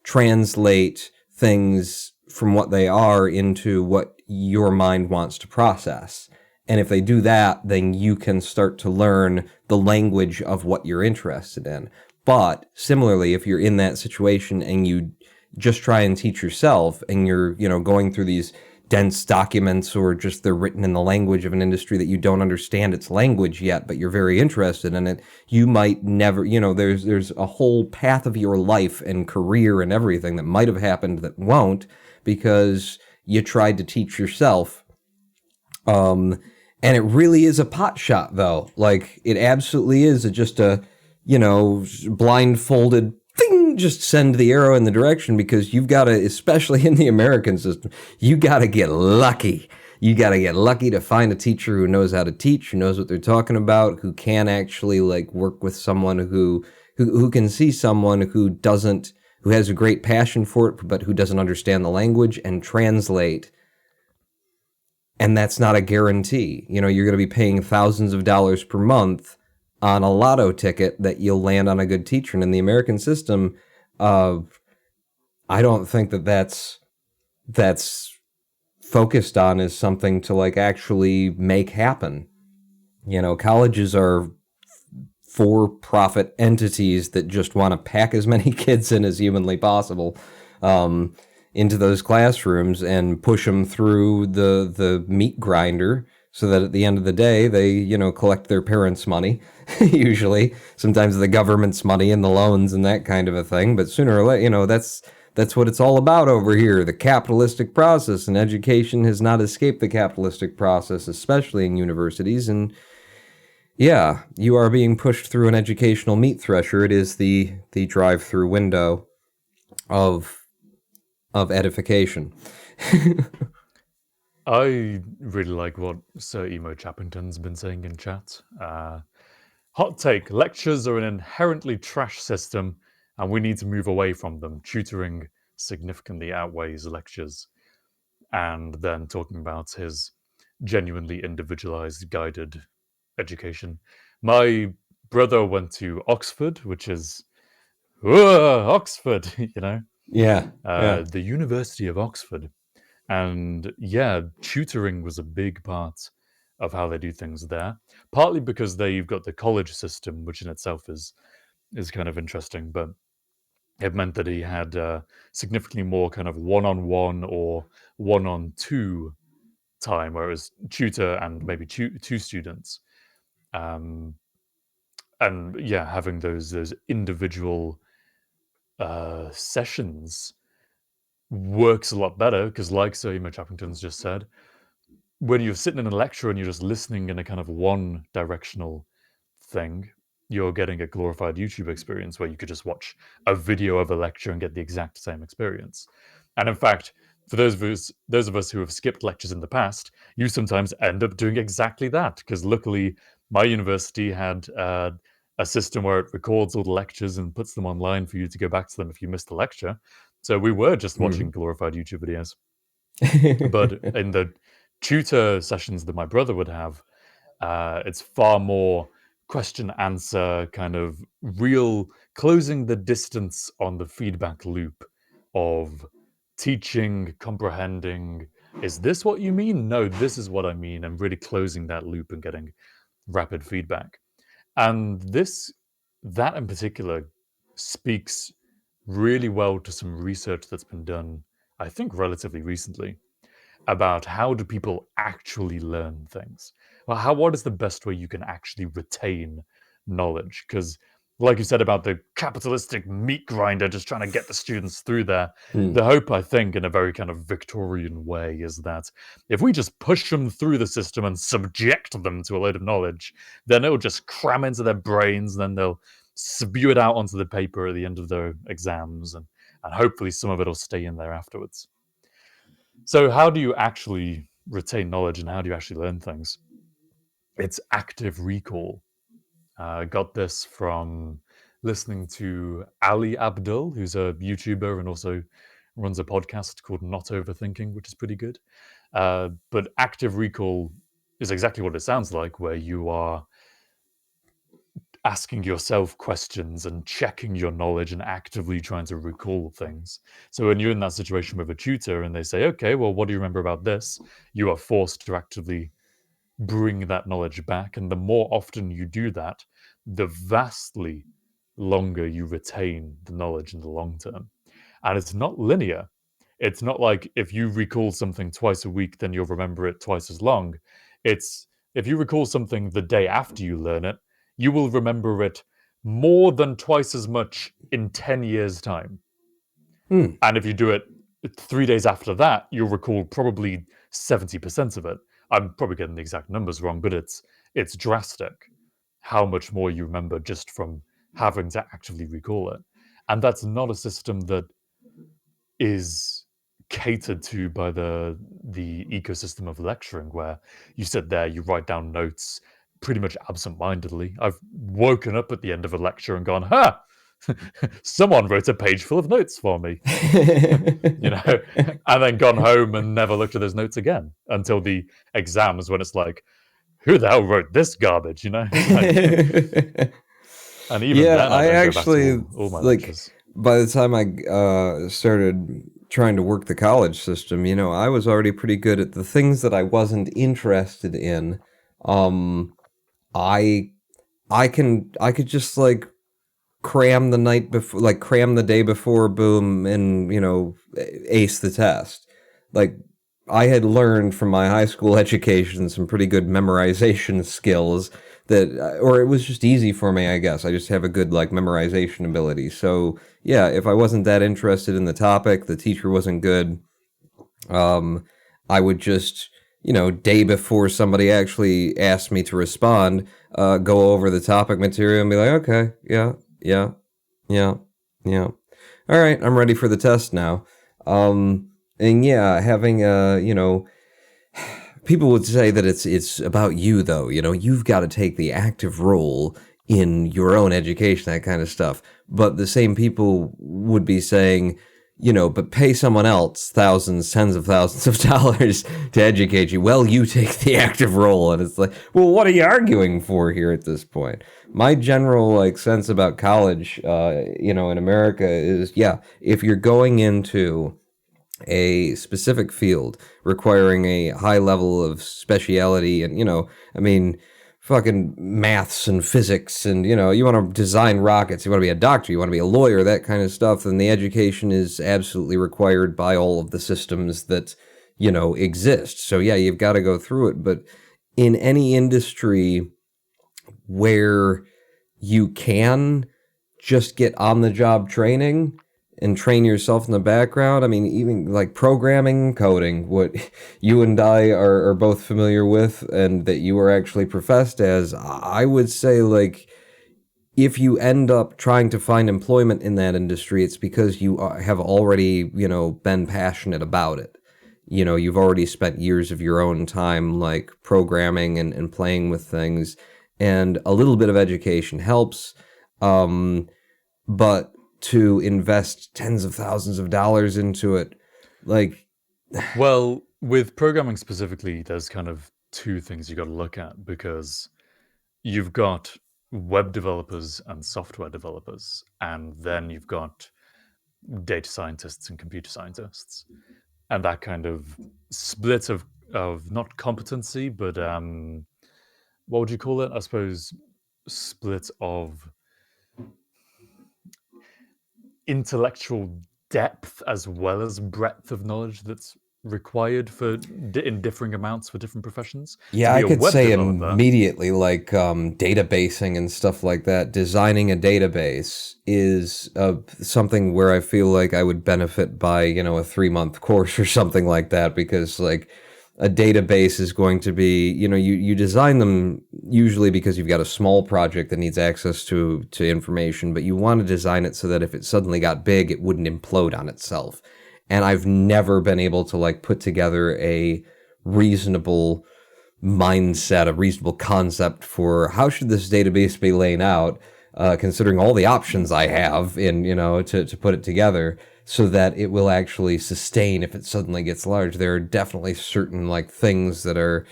translate things from what they are into what your mind wants to process. And if they do that, then you can start to learn the language of what you're interested in. But similarly, if you're in that situation and you just try and teach yourself and you're, going through these dense documents or just they're written in the language of an industry that you don't understand its language yet, but you're very interested in it, you might never, there's a whole path of your life and career and everything that might have happened that won't because you tried to teach yourself. And it really is a pot shot, though. It absolutely is just a, blindfolded thing, just send the arrow in the direction because you've got to, especially in the American system, you got to get lucky. You got to get lucky to find a teacher who knows how to teach, who knows what they're talking about, who can actually work with someone who who can see someone who has a great passion for it, but who doesn't understand the language and translate. And that's not a guarantee. You're going to be paying thousands of dollars per month on a lotto ticket that you'll land on a good teacher. And in the American system, I don't think that's focused on as something to like actually make happen. Colleges are for-profit entities that just want to pack as many kids in as humanly possible into those classrooms and push them through the meat grinder so that at the end of the day, they, collect their parents' money, usually, sometimes the government's money and the loans and that kind of a thing. But sooner or later, that's what it's all about over here, the capitalistic process, and education has not escaped the capitalistic process, especially in universities. And yeah, you are being pushed through an educational meat thresher. It is the drive-through window of edification. I really like what Sir Emo Chappington's been saying in chat. Hot take, lectures are an inherently trash system and we need to move away from them. Tutoring significantly outweighs lectures. And then talking about his genuinely individualized, guided education. My brother went to Oxford, which is Oxford, Yeah. the University of Oxford. And yeah, tutoring was a big part of how they do things there. Partly because they've got the college system, which in itself is kind of interesting, but it meant that he had significantly more kind of one-on-one or one-on-two time, whereas tutor and maybe two students. And yeah, having those individual sessions works a lot better because, like Sir Emo Chappington's just said, when you're sitting in a lecture and you're just listening in a kind of one-directional thing, you're getting a glorified YouTube experience where you could just watch a video of a lecture and get the exact same experience. And in fact, for those of us who have skipped lectures in the past, you sometimes end up doing exactly that because luckily my university had a system where it records all the lectures and puts them online for you to go back to them if you missed a lecture. So we were just watching glorified YouTube videos. But in the tutor sessions that my brother would have, it's far more question answer, kind of real closing the distance on the feedback loop of teaching, comprehending. Is this what you mean? No, this is what I mean. And really closing that loop and getting rapid feedback. And that in particular speaks really well to some research that's been done, I think, relatively recently about how do people actually learn things. Well, what is the best way you can actually retain knowledge? Because, like you said about the capitalistic meat grinder just trying to get the students through there, the hope, I think, in a very kind of Victorian way, is that if we just push them through the system and subject them to a load of knowledge, then it'll just cram into their brains, then they'll spew it out onto the paper at the end of their exams, and hopefully some of it will stay in there afterwards. So how do you actually retain knowledge and how do you actually learn things? It's active recall. Got this from listening to Ali Abdul, who's a YouTuber and also runs a podcast called Not Overthinking, which is pretty good. But active recall is exactly what it sounds like, where you are asking yourself questions and checking your knowledge and actively trying to recall things. So when you're in that situation with a tutor and they say, okay, well, what do you remember about this? You are forced to actively bring that knowledge back. And the more often you do that, the vastly longer you retain the knowledge in the long term. And it's not linear. It's not like if you recall something twice a week, then you'll remember it twice as long. It's if you recall something the day after you learn it, you will remember it more than twice as much in 10 years' time. And if you do it 3 days after that, you'll recall probably 70% of it. I'm probably getting the exact numbers wrong, but it's drastic how much more you remember just from having to actively recall it. And that's not a system that is catered to by the ecosystem of lecturing, where you sit there, you write down notes, pretty much absent-mindedly. I've woken up at the end of a lecture and gone, "Ha! Someone wrote a page full of notes for me," you know, and then gone home and never looked at those notes again until the exams, when it's like, "Who the hell wrote this garbage?" You know, and even Yeah, then, I I don't actually go back to all my like lectures. by the time I started trying to work the college system, you know, I was already pretty good at the things that I wasn't interested in. Um, I I could just like cram the night before, like cram the day before, boom, and you know, ace the test. Like I had learned from my high school education some pretty good memorization skills that, or it was just easy for me, I guess. I just have a good like memorization ability. So yeah, if I wasn't that interested in the topic, the teacher wasn't good. Um, I would just, you know, day before somebody actually asked me to respond, go over the topic material and be like, okay, yeah, yeah, yeah, yeah. All right, I'm ready for the test now. And yeah, having you know, people would say that it's about you though. You know, you've got to take the active role in your own education, that kind of stuff. But the same people would be saying, you know, but pay someone else thousands, tens of thousands of dollars to educate you. Well, you take the active role, and it's like, well, what are you arguing for here at this point? My general like sense about college, you know, in America is, yeah, if you're going into a specific field requiring a high level of speciality and, you know, I mean, fucking maths and physics and, you know, you want to design rockets, you want to be a doctor, you want to be a lawyer, that kind of stuff, then the education is absolutely required by all of the systems that, you know, exist. So yeah, you've got to go through it. But in any industry where you can just get on the job training and train yourself in the background. I mean, even like programming, coding, what you and I are both familiar with and that you are actually professed as, I would say, like, if you end up trying to find employment in that industry, it's because you have already, you know, been passionate about it. You know, you've already spent years of your own time, like, programming and playing with things, and a little bit of education helps. But to invest tens of thousands of dollars into it, like, Well, with programming specifically, there's kind of two things you got to look at, because you've got web developers and software developers, and then you've got data scientists and computer scientists, and that kind of split of not competency, but what would you call it? I suppose split of intellectual depth as well as breadth of knowledge that's required for in differing amounts for different professions. yeah, To be I a could web say developer, immediately, like, databasing and stuff like that. Designing a database is something where I feel like I would benefit by, you know, a 3-month course or something like that, because, like, a database is going to be, you know, you design them usually because you've got a small project that needs access to information, but you want to design it so that if it suddenly got big, it wouldn't implode on itself. And I've never been able to like put together a reasonable mindset, a reasonable concept for how should this database be laid out, considering all the options I have in, you know, to put it together so that it will actually sustain if it suddenly gets large. There are definitely certain like things that are,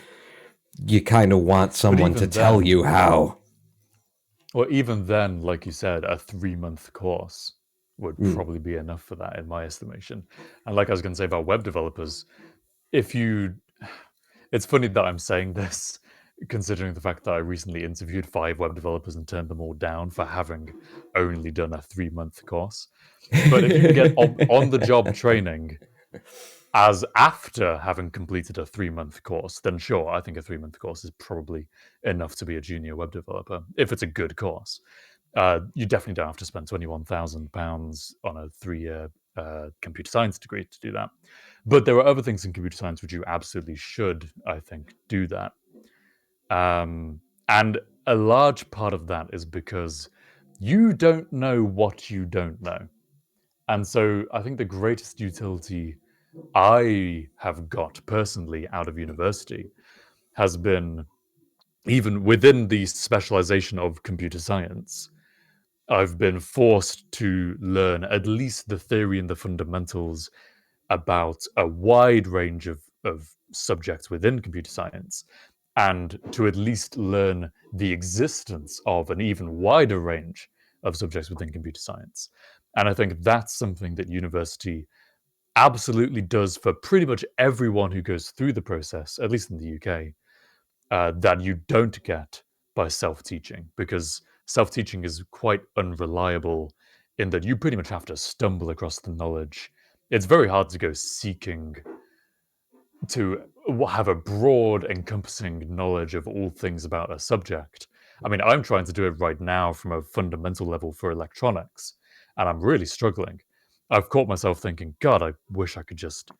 you kind of want someone to even tell then- you how. or even then, like you said, a 3-month course would probably be enough for that, in my estimation. And like I was going to say about web developers, if you, it's funny that I'm saying this, considering the fact that I recently interviewed 5 web developers and turned them all down for having only done a 3-month course. But if you can get on the job training as after having completed a 3-month course, then sure, I think a 3-month course is probably enough to be a junior web developer if it's a good course. You definitely don't have to spend £21,000 on a 3-year computer science degree to do that. But there are other things in computer science which you absolutely should, I think, do that. And a large part of that is because you don't know what you don't know. And so I think the greatest utility I have got personally out of university has been even within the specialization of computer science, I've been forced to learn at least the theory and the fundamentals about a wide range of subjects within computer science, and to at least learn the existence of an even wider range of subjects within computer science. And I think that's something that university absolutely does for pretty much everyone who goes through the process, at least in the UK, that you don't get by self teaching, because self teaching is quite unreliable in that you pretty much have to stumble across the knowledge. It's very hard to go seeking to have a broad, encompassing knowledge of all things about a subject. I mean, I'm trying to do it right now from a fundamental level for electronics, and I'm really struggling. I've caught myself thinking, God, I wish I could just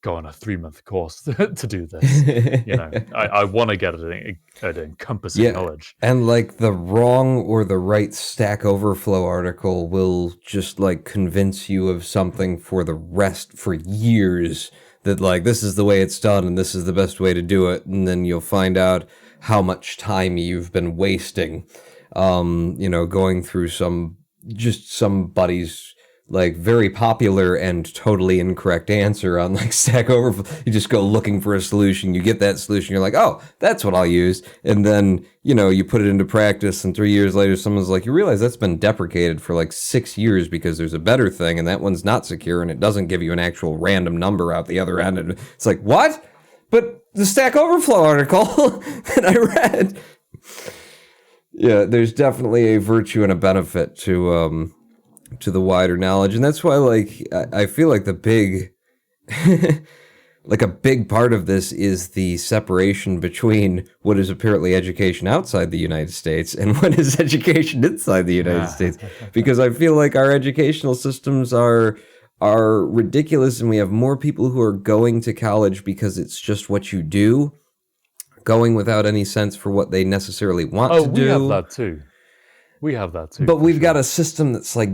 go on a 3-month course to do this. You know, I want to get at encompassing knowledge. And like the wrong or the right Stack Overflow article will just like convince you of something for the rest for years, that like this is the way it's done and this is the best way to do it, and then you'll find out how much time you've been wasting, going through somebody's like very popular and totally incorrect answer on like Stack Overflow. You just go looking for a solution, you get that solution, you're like, oh, that's what I'll use. And then, you put it into practice, and 3 years later, someone's like, you realize that's been deprecated for like 6 years because there's a better thing, and that one's not secure, and it doesn't give you an actual random number out the other end. And it's like, what? But the Stack Overflow article that I read. Yeah, there's definitely a virtue and a benefit to the wider knowledge. And that's why, like, I feel like the big, like a big part of this is the separation between what is apparently education outside the United States and what is education inside the United States. Because I feel like our educational systems are ridiculous, and we have more people who are going to college because it's just what you do, going without any sense for what they necessarily want to do. We have that too. But we've got a system that's like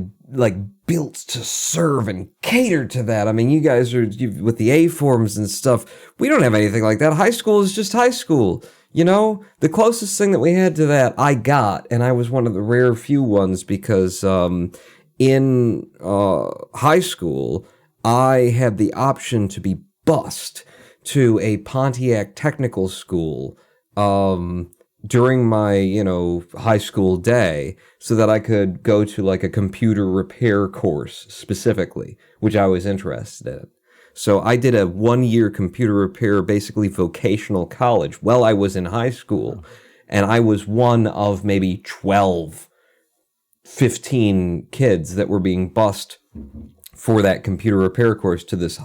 built to serve and cater to that. I mean, you guys are with the A forms and stuff. We don't have anything like that. High school is just high school. The closest thing that we had to that I got, and I was one of the rare few ones, because in high school, I had the option to be bused to a Pontiac technical school during my, high school day, so that I could go to like a computer repair course specifically, which I was interested in. So I did a 1-year computer repair, basically vocational college while I was in high school. And I was one of maybe 12, 15 kids that were being bused for that computer repair course to this,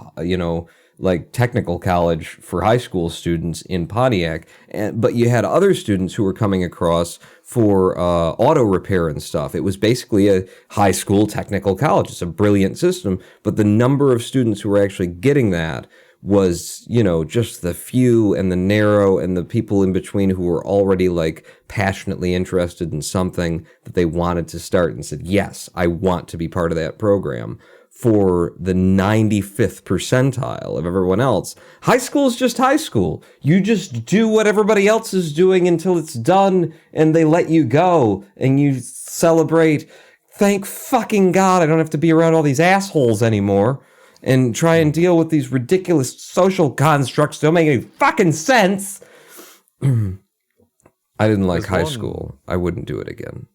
like technical college for high school students in Pontiac. But you had other students who were coming across for auto repair and stuff. It was basically a high school technical college. It's a brilliant system, but the number of students who were actually getting that was, just the few and the narrow, and the people in between who were already like passionately interested in something that they wanted to start and said, yes, I want to be part of that program. For the 95th percentile of everyone else, high school is just high school. You just do what everybody else is doing until it's done, and they let you go, and you celebrate. Thank fucking God I don't have to be around all these assholes anymore and try and deal with these ridiculous social constructs that don't make any fucking sense. I didn't like high school. I wouldn't do it again.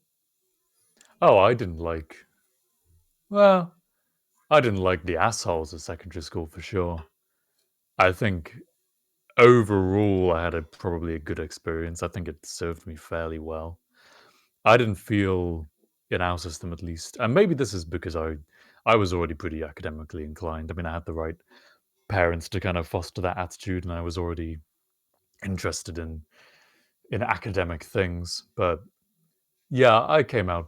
Oh, I didn't like the assholes at secondary school for sure. I think overall I had probably a good experience. I think it served me fairly well. I didn't feel, in our system at least, and maybe this is because I was already pretty academically inclined. I mean, I had the right parents to kind of foster that attitude, and I was already interested in academic things. But yeah, I came out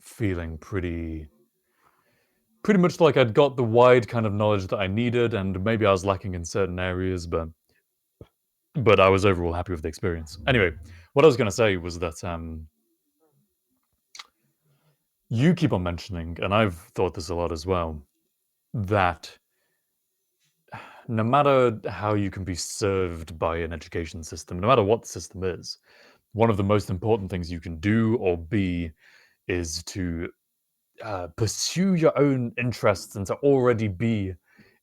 feeling pretty much like I'd got the wide kind of knowledge that I needed, and maybe I was lacking in certain areas, but I was overall happy with the experience. Anyway, what I was going to say was that you keep on mentioning, and I've thought this a lot as well, that no matter how you can be served by an education system, no matter what the system is, one of the most important things you can do or be is to pursue your own interests and to already be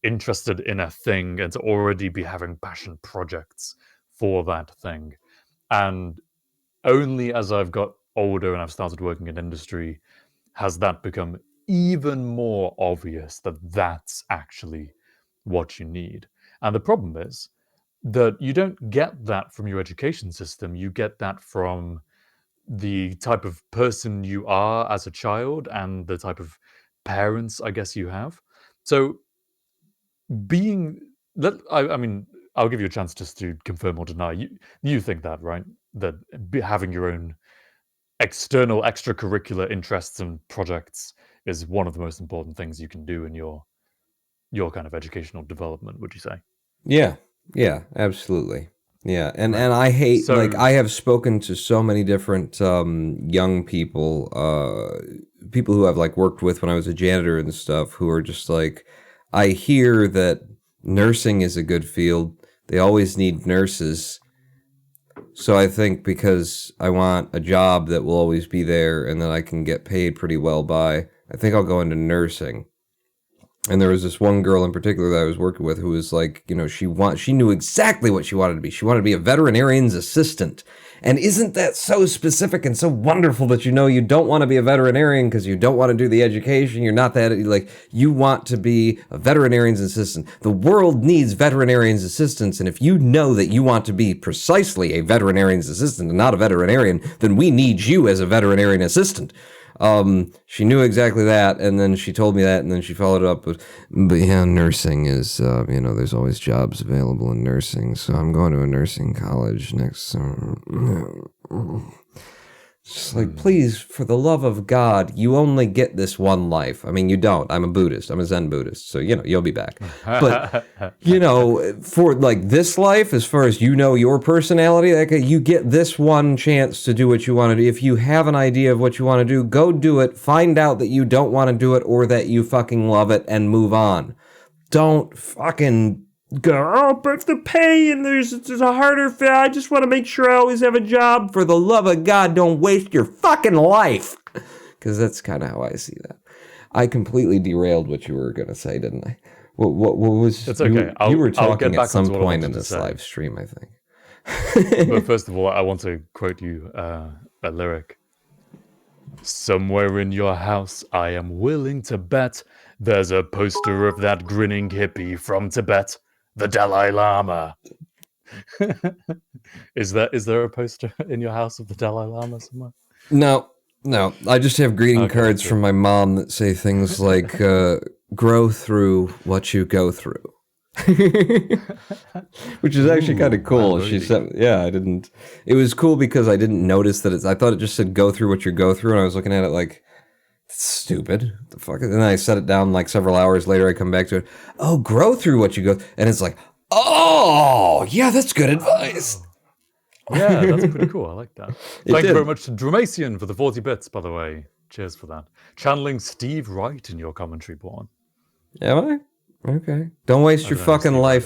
interested in a thing and to already be having passion projects for that thing. And only as I've got older and I've started working in industry has that become even more obvious that that's actually what you need. And the problem is that you don't get that from your education system. You get that from the type of person you are as a child and the type of parents, I guess, you have. So being I mean, I'll give you a chance just to confirm or deny. You think that, right? That having your own external extracurricular interests and projects is one of the most important things you can do in your kind of educational development, would you say? Yeah, absolutely. Yeah, and Right. I hate, So- like, I have spoken to so many different young people, people who I've like worked with when I was a janitor and stuff, who are just like, I hear that nursing is a good field. They always need nurses. So I think because I want a job that will always be there and that I can get paid pretty well by, I think I'll go into nursing. And there was this one girl in particular that I was working with who was like, you know, she knew exactly what she wanted to be. She wanted to be a veterinarian's assistant. And isn't that so specific and so wonderful that you know you don't want to be a veterinarian because you don't want to do the education. You're not that, like, you want to be a veterinarian's assistant. The world needs veterinarian's assistants. And if you know that you want to be precisely a veterinarian's assistant and not a veterinarian, then we need you as a veterinarian assistant. She knew exactly that, and then she told me that, and then she followed it up with, but yeah, nursing is, you know, there's always jobs available in nursing, so I'm going to a nursing college next summer. Just like, please, for the love of God, you only get this one life. I mean, you don't. I'm a Buddhist. I'm a Zen Buddhist. So, you know, you'll be back. But, you know, for like this life, as far as you know your personality, like, you get this one chance to do what you want to do. If you have an idea of what you want to do, go do it. Find out that you don't want to do it or that you fucking love it and move on. Don't fucking go, oh, but the pay and there's a harder fit. I just want to make sure I always have a job. For the love of God, don't waste your fucking life. Because that's kind of how I see that. I completely derailed what you were going to say, didn't I? What was... It's okay. You were I'll talking get back at some onto what I point wanted in to this say. live stream, I think. But first of all, I want to quote you a lyric. Somewhere in your house, I am willing to bet there's a poster of that grinning hippie from Tibet, the Dalai Lama. Is there a poster in your house of the Dalai Lama somewhere? No. I just have greeting Okay, cards good. from my mom that say things like, grow through what you go through. Which is actually kind of cool. wow, She really? said, yeah, I didn't. It was cool because I didn't notice that I thought it just said go through what you go through. And I was looking at it like, stupid. What the fuck? And then I set it down like several hours later. I come back to it. Oh, grow through what you go. And it's like, oh, yeah, that's good advice. Yeah, that's pretty cool. I like that. It Thank you did. very much to Dramatian for the 40 bits, by the way. Cheers for that. Channeling Steve Wright in your commentary, Pawn. Am I? Okay. Don't waste your I don't know who fucking Steve life.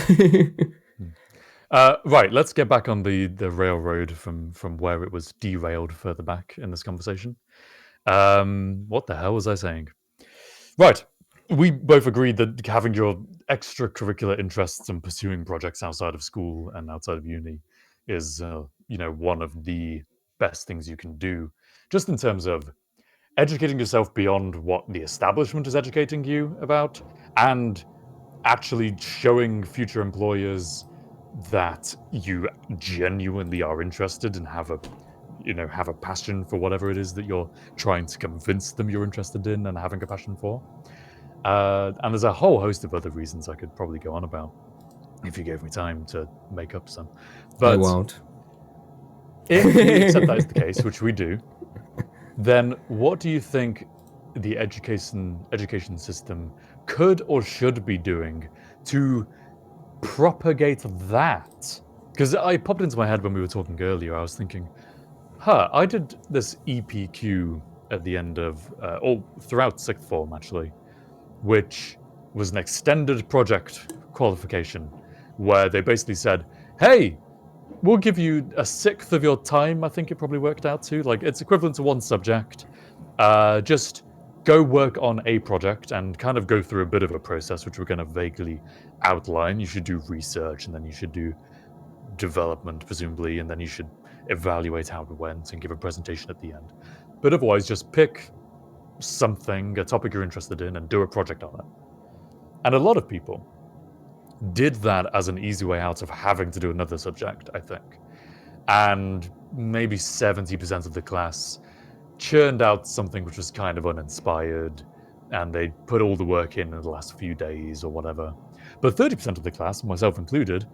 Wright is. Right, let's get back on the railroad from where it was derailed further back in this conversation. What the hell was I saying? Right, we both agreed that having your extracurricular interests and pursuing projects outside of school and outside of uni is, one of the best things you can do, just in terms of educating yourself beyond what the establishment is educating you about, and actually showing future employers that you genuinely are interested and have a passion for whatever it is that you're trying to convince them you're interested in and having a passion for. And there's a whole host of other reasons I could probably go on about if you gave me time to make up some. But I won't. if you accept that is the case, which we do, then what do you think the education system could or should be doing to propagate that? Because I popped into my head when we were talking earlier, I was thinking, I did this EPQ at the end of, or throughout sixth form actually, which was an extended project qualification where they basically said, hey, we'll give you a sixth of your time, I think it probably worked out to. Like, it's equivalent to one subject. Just go work on a project and kind of go through a bit of a process, which we're going to vaguely outline. You should do research, and then you should do development, presumably, and then you should evaluate how it went and give a presentation at the end. But otherwise, just pick something, a topic you're interested in, and do a project on it. And a lot of people did that as an easy way out of having to do another subject, I think. And maybe 70% of the class churned out something which was kind of uninspired, and they put all the work in the last few days or whatever. But 30% of the class, myself included,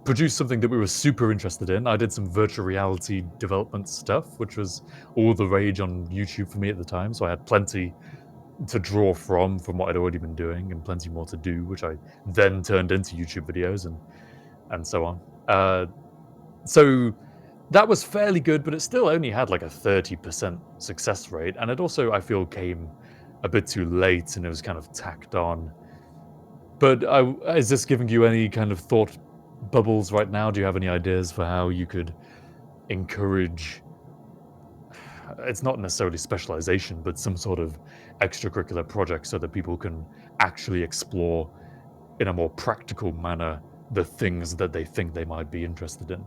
produced something that we were super interested in. I did some virtual reality development stuff, which was all the rage on YouTube for me at the time, so I had plenty to draw from what I'd already been doing, and plenty more to do, which I then turned into YouTube videos and so on. So that was fairly good, but it still only had like a 30% success rate, and it also, I feel, came a bit too late, and it was kind of tacked on. But is this giving you any kind of thought bubbles right now? Do you have any ideas for how you could encourage, it's not necessarily specialization, but some sort of extracurricular project so that people can actually explore in a more practical manner the things that they think they might be interested in?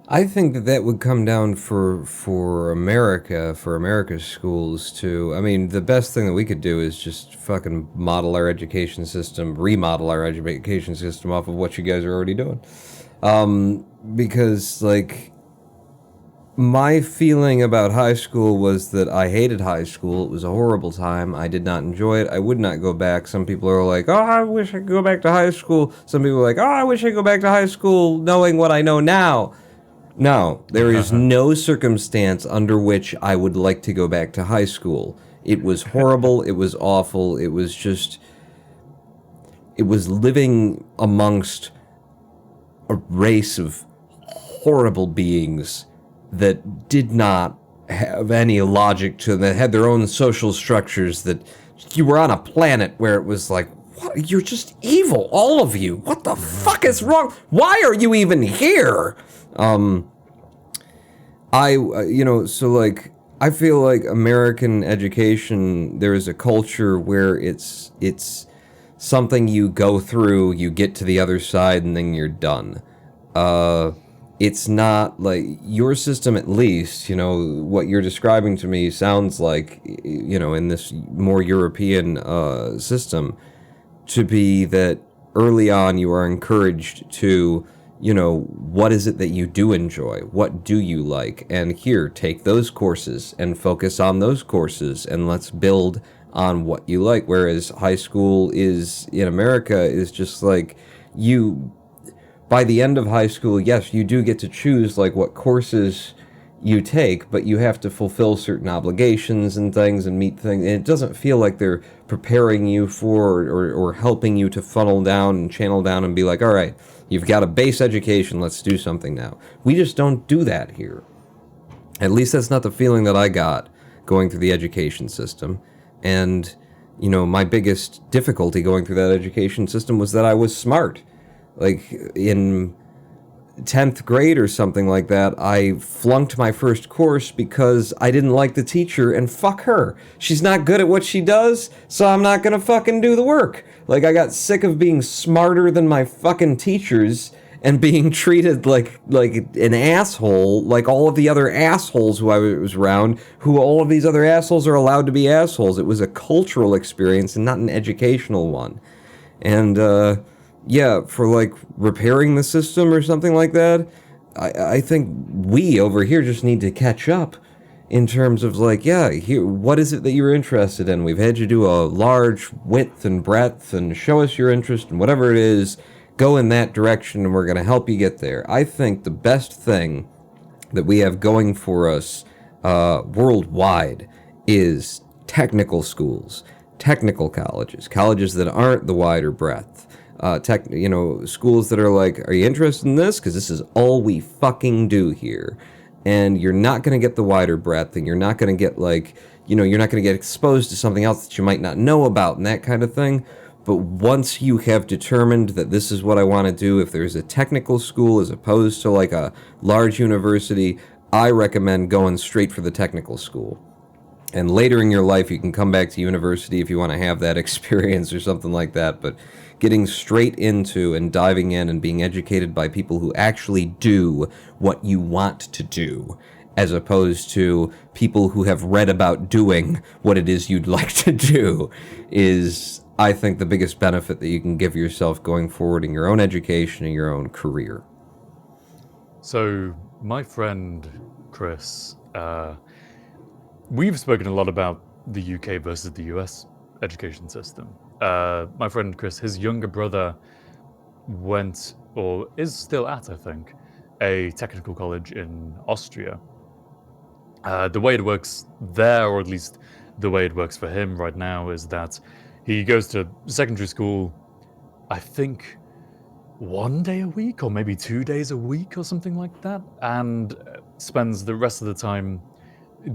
I think that would come down for America's schools to, I mean, the best thing that we could do is just fucking model our education system, remodel our education system off of what you guys are already doing. Because, like, my feeling about high school was that I hated high school. It was a horrible time. I did not enjoy it. I would not go back. Some people are like, oh, I wish I could go back to high school. Some people are like, oh, I wish I could go back to high school knowing what I know now. No, there is no circumstance under which I would like to go back to high school. It was horrible. It was awful. It was just, it was living amongst a race of horrible beings that did not have any logic to them, that had their own social structures, that you were on a planet where it was like, what? You're just evil, all of you. What the fuck is wrong? Why are you even here? So like, I feel like American education, there is a culture where it's something you go through, you get to the other side, and then you're done. It's not like your system, at least, you know, what you're describing to me sounds like, you know, in this more European system, to be that early on you are encouraged to, you know, what is it that you do enjoy? What do you like? And here, take those courses and focus on those courses, and let's build on what you like. Whereas high school is, in America, is just like, by the end of high school, yes, you do get to choose like what courses you take, but you have to fulfill certain obligations and things and meet things. And it doesn't feel like they're preparing you for or helping you to funnel down and channel down and be like, all right, you've got a base education, let's do something now. We just don't do that here. At least that's not the feeling that I got going through the education system. And, you know, my biggest difficulty going through that education system was that I was smart. Like, in 10th grade or something like that, I flunked my first course because I didn't like the teacher, and fuck her. She's not good at what she does, so I'm not gonna fucking do the work. Like, I got sick of being smarter than my fucking teachers and being treated like an asshole, like all of the other assholes who I was around, who all of these other assholes are allowed to be assholes. It was a cultural experience and not an educational one. And, yeah, for like repairing the system or something like that, I think we over here just need to catch up in terms of like, yeah, here, what is it that you're interested in? We've had you do a large width and breadth and show us your interest in whatever it is, go in that direction, and we're going to help you get there. I think the best thing that we have going for us worldwide is technical schools, technical colleges, colleges that aren't the wider breadth. Schools that are like, are you interested in this? Because this is all we fucking do here. and you're not going to get the wider breadth, and you're not going to get like, you're not going to get exposed to something else that you might not know about and that kind of thing. But once you have determined that this is what I want to do, if there's a technical school as opposed to like a large university, I recommend going straight for the technical school. And later in your life, you can come back to university if you want to have that experience or something like that. But getting straight into and diving in and being educated by people who actually do what you want to do, as opposed to people who have read about doing what it is you'd like to do, is, I think, the biggest benefit that you can give yourself going forward in your own education and your own career. So, my friend Chris, we've spoken a lot about the UK versus the US education system. My friend Chris, his younger brother went, or is still at, I think, a technical college in Austria. The way it works there, or at least the way it works for him right now, is that he goes to secondary school, I think, 1 day a week, or maybe 2 days a week, or something like that, and spends the rest of the time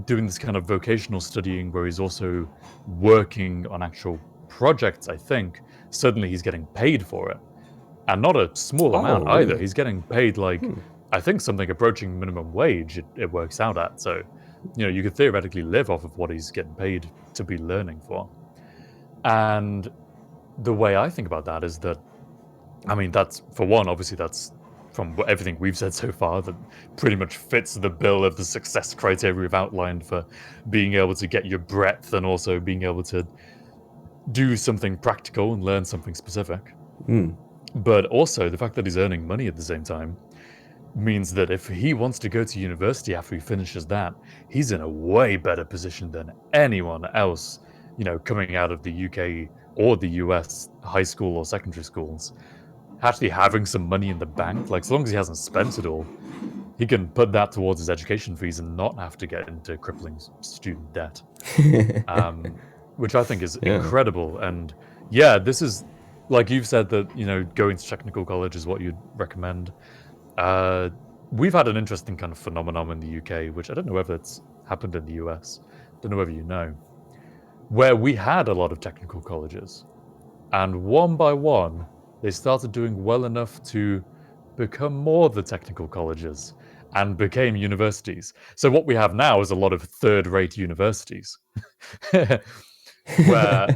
doing this kind of vocational studying where he's also working on actual projects, I think. Certainly he's getting paid for it. And not a small amount either. He's getting paid like, I think something approaching minimum wage it works out at. So, you could theoretically live off of what he's getting paid to be learning for. And the way I think about that is that, I mean, that's, for one, obviously that's from everything we've said so far, that pretty much fits the bill of the success criteria we've outlined for being able to get your breadth and also being able to do something practical and learn something specific. But also the fact that he's earning money at the same time means that if he wants to go to university after he finishes that, he's in a way better position than anyone else, coming out of the UK or the US high school or secondary schools. Actually having some money in the bank, like, so long as he hasn't spent it all, he can put that towards his education fees and not have to get into crippling student debt, which I think is incredible. And yeah, this is, like you've said, that going to technical college is what you'd recommend. We've had an interesting kind of phenomenon in the UK, which I don't know whether it's happened in the US, don't know whether you know, where we had a lot of technical colleges, and one by one they started doing well enough to become more the technical colleges and became universities. So what we have now is a lot of third-rate universities, where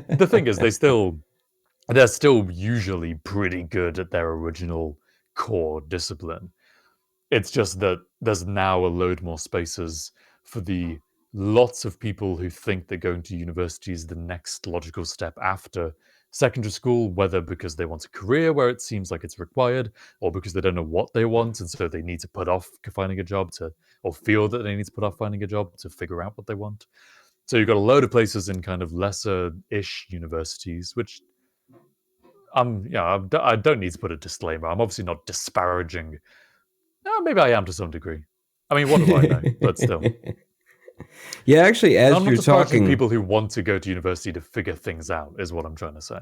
the thing is they're still usually pretty good at their original core discipline. It's just that there's now a load more spaces for the lots of people who think that going to university is the next logical step after secondary school, whether because they want a career where it seems like it's required, or because they don't know what they want, and so they need to put off finding a job or feel that they need to put off finding a job to figure out what they want. So you've got a load of places in kind of lesser-ish universities, which I don't need to put a disclaimer. I'm obviously not disparaging. Maybe I am to some degree. I mean, what do I know? But still. Yeah, actually, as I'm not you're talking, people who want to go to university to figure things out is what I'm trying to say.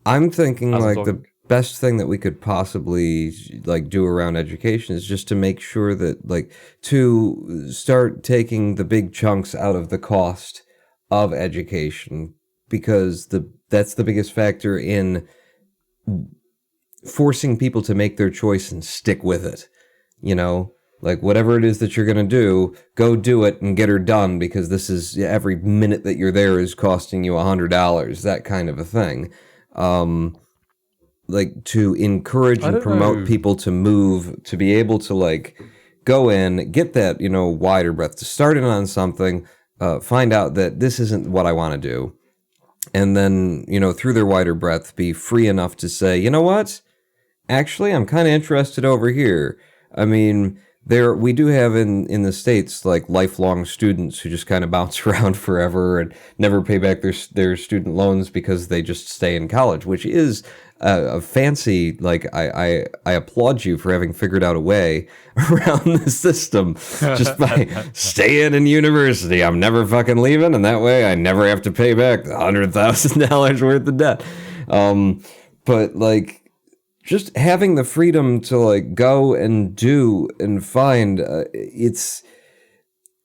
I'm thinking like the best thing that we could possibly like do around education is just to make sure that like to start taking the big chunks out of the cost of education, because that's the biggest factor in forcing people to make their choice and stick with it. Like, whatever it is that you're going to do, go do it and get her done, because this is, every minute that you're there is costing you $100, that kind of a thing. Like, to encourage and promote people to move, to be able to, like, go in, get that, wider breadth, to start in on something, find out that this isn't what I want to do. And then, through their wider breadth, be free enough to say, you know what? Actually, I'm kind of interested over here. I mean, we do have in the States like lifelong students who just kind of bounce around forever and never pay back their student loans because they just stay in college, which is a fancy, like, I applaud you for having figured out a way around the system just by staying in university. I'm never fucking leaving, and that way I never have to pay back $100,000 worth of debt. But like, just having the freedom to like go and do and find, it's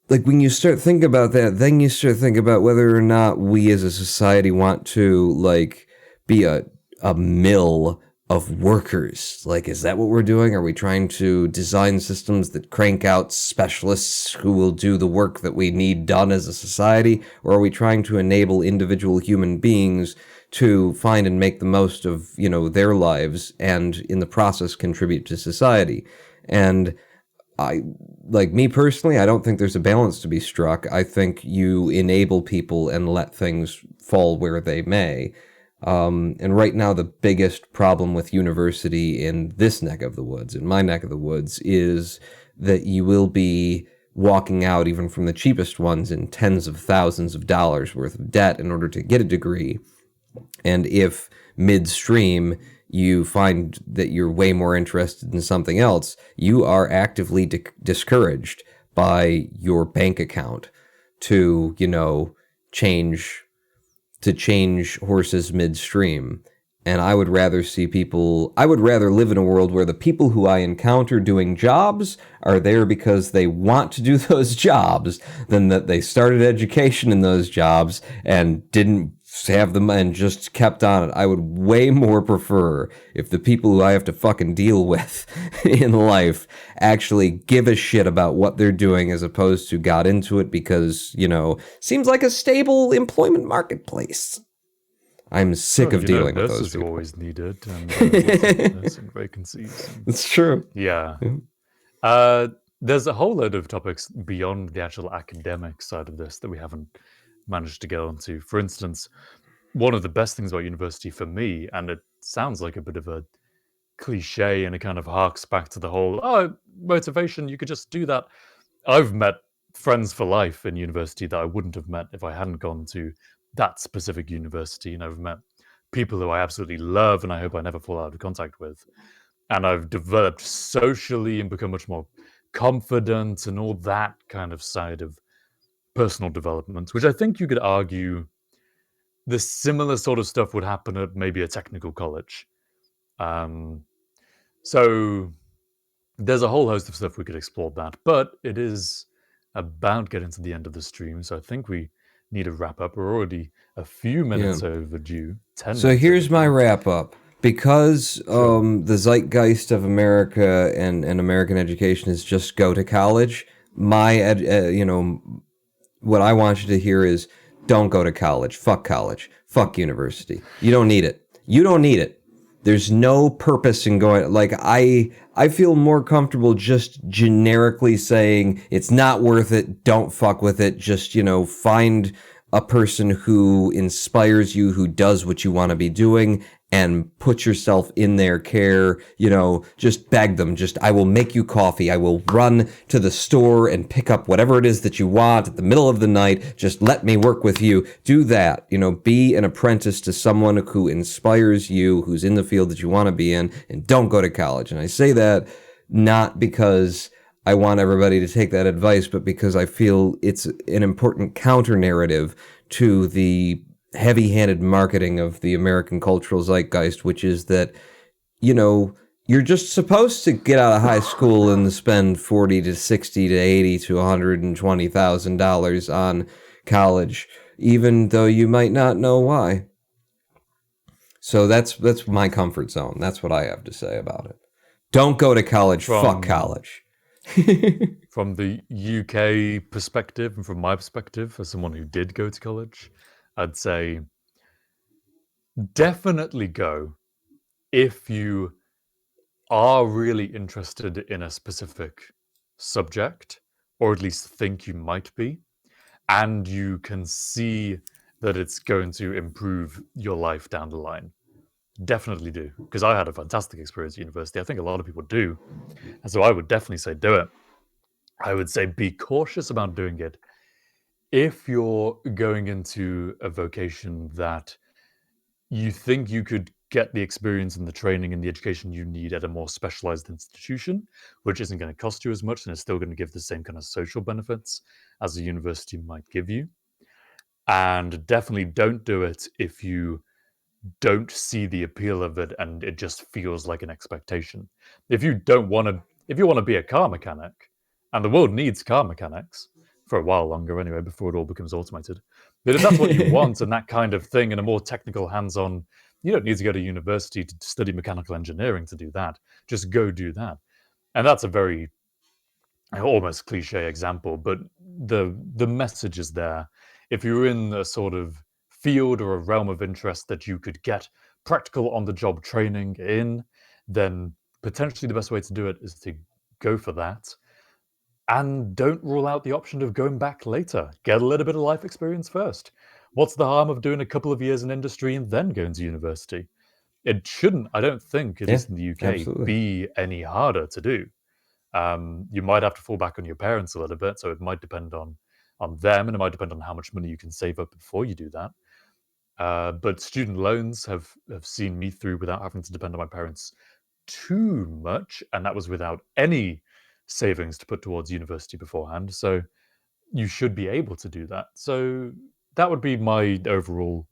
like when you start thinking about that, then you start thinking about whether or not we as a society want to like be a mill of workers. Like, is that what we're doing? Are we trying to design systems that crank out specialists who will do the work that we need done as a society? Or are we trying to enable individual human beings to find and make the most of, you know, their lives and in the process contribute to society? And I, like me personally, I don't think there's a balance to be struck. I think you enable people and let things fall where they may. And right now, the biggest problem with university in this neck of the woods, in my neck of the woods, is that you will be walking out, even from the cheapest ones, in tens of thousands of dollars worth of debt in order to get a degree. And if midstream you find that you're way more interested in something else, you are actively discouraged by your bank account to, you know, change horses midstream. And I would rather live in a world where the people who I encounter doing jobs are there because they want to do those jobs than that they started education in those jobs and didn't have them and just kept on it. I would way more prefer if the people who I have to fucking deal with in life actually give a shit about what they're doing as opposed to got into it because, you know, seems like a stable employment marketplace. I'm sick of dealing with those people. Nurses are always needed, and lots of nursing vacancies. It's true. Yeah. There's a whole load of topics beyond the actual academic side of this that we haven't managed to get onto. For instance, one of the best things about university for me, and it sounds like a bit of a cliche and it kind of harks back to the whole, motivation, you could just do that. I've met friends for life in university that I wouldn't have met if I hadn't gone to that specific university. And I've met people who I absolutely love and I hope I never fall out of contact with. And I've developed socially and become much more confident and all that kind of side of personal development, which I think you could argue the similar sort of stuff would happen at maybe a technical college. So there's a whole host of stuff we could explore that, but it is about getting to the end of the stream, so I think we need to wrap up. We're already a few minutes overdue. 10 So minutes here's overdue. my wrap up. Because the zeitgeist of America and American education is just go to college, what I want you to hear is don't go to college. Fuck college. Fuck university. You don't need it. You don't need it. There's no purpose in going. Like, I feel more comfortable just generically saying it's not worth it. Don't fuck with it. Just, you know, find a person who inspires you, who does what you want to be doing, and put yourself in their care. You know, just beg them. Just, I will make you coffee. I will run to the store and pick up whatever it is that you want at the middle of the night. Just let me work with you. Do that. You know, be an apprentice to someone who inspires you, who's in the field that you want to be in, and don't go to college. And I say that not because I want everybody to take that advice, but because I feel it's an important counter-narrative to the heavy-handed marketing of the American cultural zeitgeist, which is that, you know, you're just supposed to get out of high school and spend $40 to $60 to $80 to $120,000 on college, even though you might not know why. So that's my comfort zone. That's what I have to say about it. Don't go to college. Fuck college. From the UK perspective and from my perspective, as someone who did go to college, I'd say definitely go if you are really interested in a specific subject, or at least think you might be, and you can see that it's going to improve your life down the line. Definitely do, because I had a fantastic experience at university. I think a lot of people do, and so I would definitely say do it. I would say be cautious about doing it if you're going into a vocation that you think you could get the experience and the training and the education you need at a more specialized institution, which isn't going to cost you as much and is still going to give the same kind of social benefits as a university might give you. And definitely don't do it if you don't see the appeal of it, and it just feels like an expectation. If you want to be a car mechanic, and the world needs car mechanics for a while longer anyway before it all becomes automated. But if that's what you want and that kind of thing, and a more technical, hands-on, you don't need to go to university to study mechanical engineering to do that. Just go do that. And that's a very almost cliche example, but the message is there. If you're in a sort of field or a realm of interest that you could get practical on-the-job training in, then potentially the best way to do it is to go for that. And don't rule out the option of going back later. Get a little bit of life experience first. What's the harm of doing a couple of years in industry and then going to university? It shouldn't, I don't think, at least in the UK, absolutely. be any harder to do. You might have to fall back on your parents a little bit, so it might depend on them, and it might depend on how much money you can save up before you do that. But student loans have seen me through without having to depend on my parents too much, and that was without any savings to put towards university beforehand. So you should be able to do that. So that would be my overall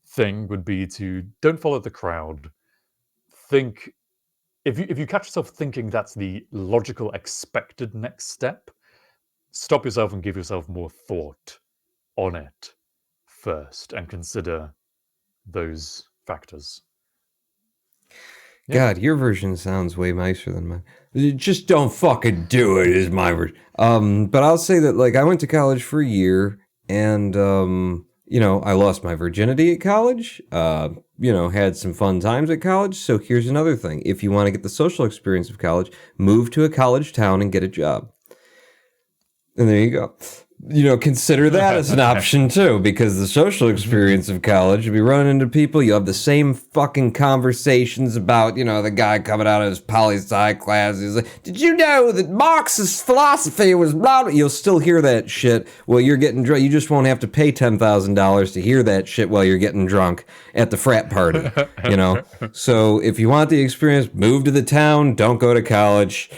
thing, would be to don't follow the crowd. Think, if you catch yourself thinking that's the logical expected next step, stop yourself and give yourself more thought on it first and consider those factors. God, your version sounds way nicer than mine. Just don't fucking do it is my version. But I'll say that, like, I went to college for a year, and you know, I lost my virginity at college. You know, had some fun times at college. So here's another thing: if you want to get the social experience of college, move to a college town and get a job. And there you go. You know, consider that as an option too, because the social experience of college, you'll be running into people, you have the same fucking conversations about, you know, the guy coming out of his poli-sci class, he's like, did you know that Marxist philosophy was blah, blah? You'll still hear that shit while you're getting drunk. You just won't have to pay $10,000 to hear that shit while you're getting drunk at the frat party, you know? So if you want the experience, move to the town, don't go to college,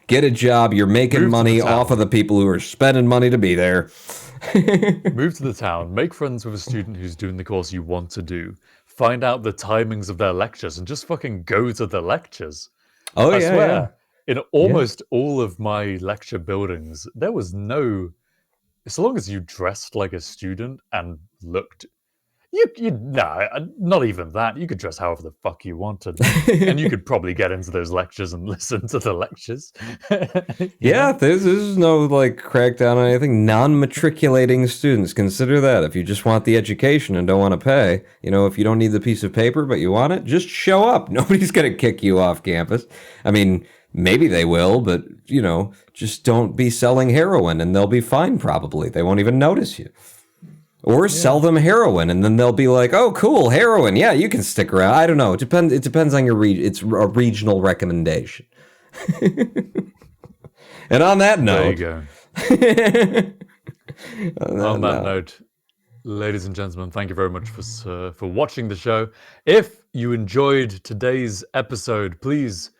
get a job, you're making money off of the people who are spending money to be there. Move to the town, make friends with a student who's doing the course you want to do, find out the timings of their lectures, and just fucking go to the lectures. Oh, I yeah, swear, in almost all of my lecture buildings, there was no, as long as you dressed like a student and looked, not even that. You could dress however the fuck you wanted, and you could probably get into those lectures and listen to the lectures. Yeah, there's no like crackdown on anything. Non-matriculating students, consider that. If you just want the education and don't want to pay, you know, if you don't need the piece of paper but you want it, just show up. Nobody's gonna kick you off campus. I mean, maybe they will, but you know, just don't be selling heroin and they'll be fine. Probably they won't even notice you. Or sell them heroin, and then they'll be like, "Oh, cool, heroin. Yeah, you can stick around." I don't know. It depends on your region. It's a regional recommendation. And on that note, there you go. On that note, ladies and gentlemen, thank you very much for watching the show. If you enjoyed today's episode, please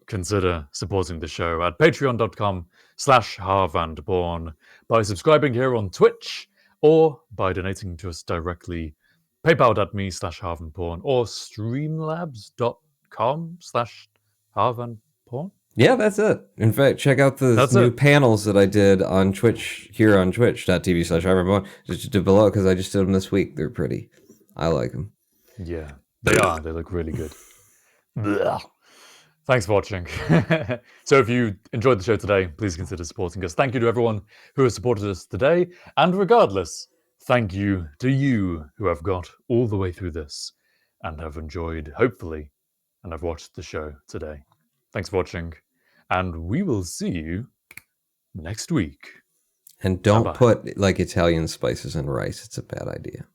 consider supporting the show at patreon.com/harvandpawn by subscribing here on Twitch, or by donating to us directly, paypal.me/harvandpawn or streamlabs.com/harvandpawn. Yeah, that's it. In fact, check out the new panels that I did on Twitch, here on twitch.tv/harvandpawn, just below, because I just did them this week. They're pretty. I like them. Yeah, they are. They look really good. Thanks for watching. So if you enjoyed the show today, please consider supporting us. Thank you to everyone who has supported us today. And regardless, thank you to you who have got all the way through this and have enjoyed, hopefully, and have watched the show today. Thanks for watching. And we will see you next week. And don't put like Italian spices in rice. It's a bad idea.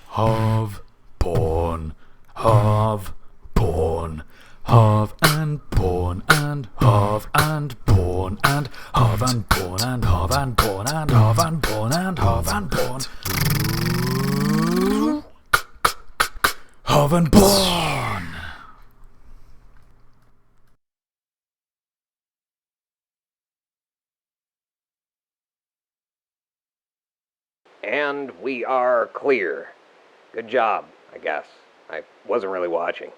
Harv Pawn. Harv Pawn. Harv and Pawn and Harv and Pawn and Harv and Pawn and Harv and Pawn and Harv and Pawn and Harv and Pawn. Harv and Pawn. And we are clear. Good job, I guess. I wasn't really watching.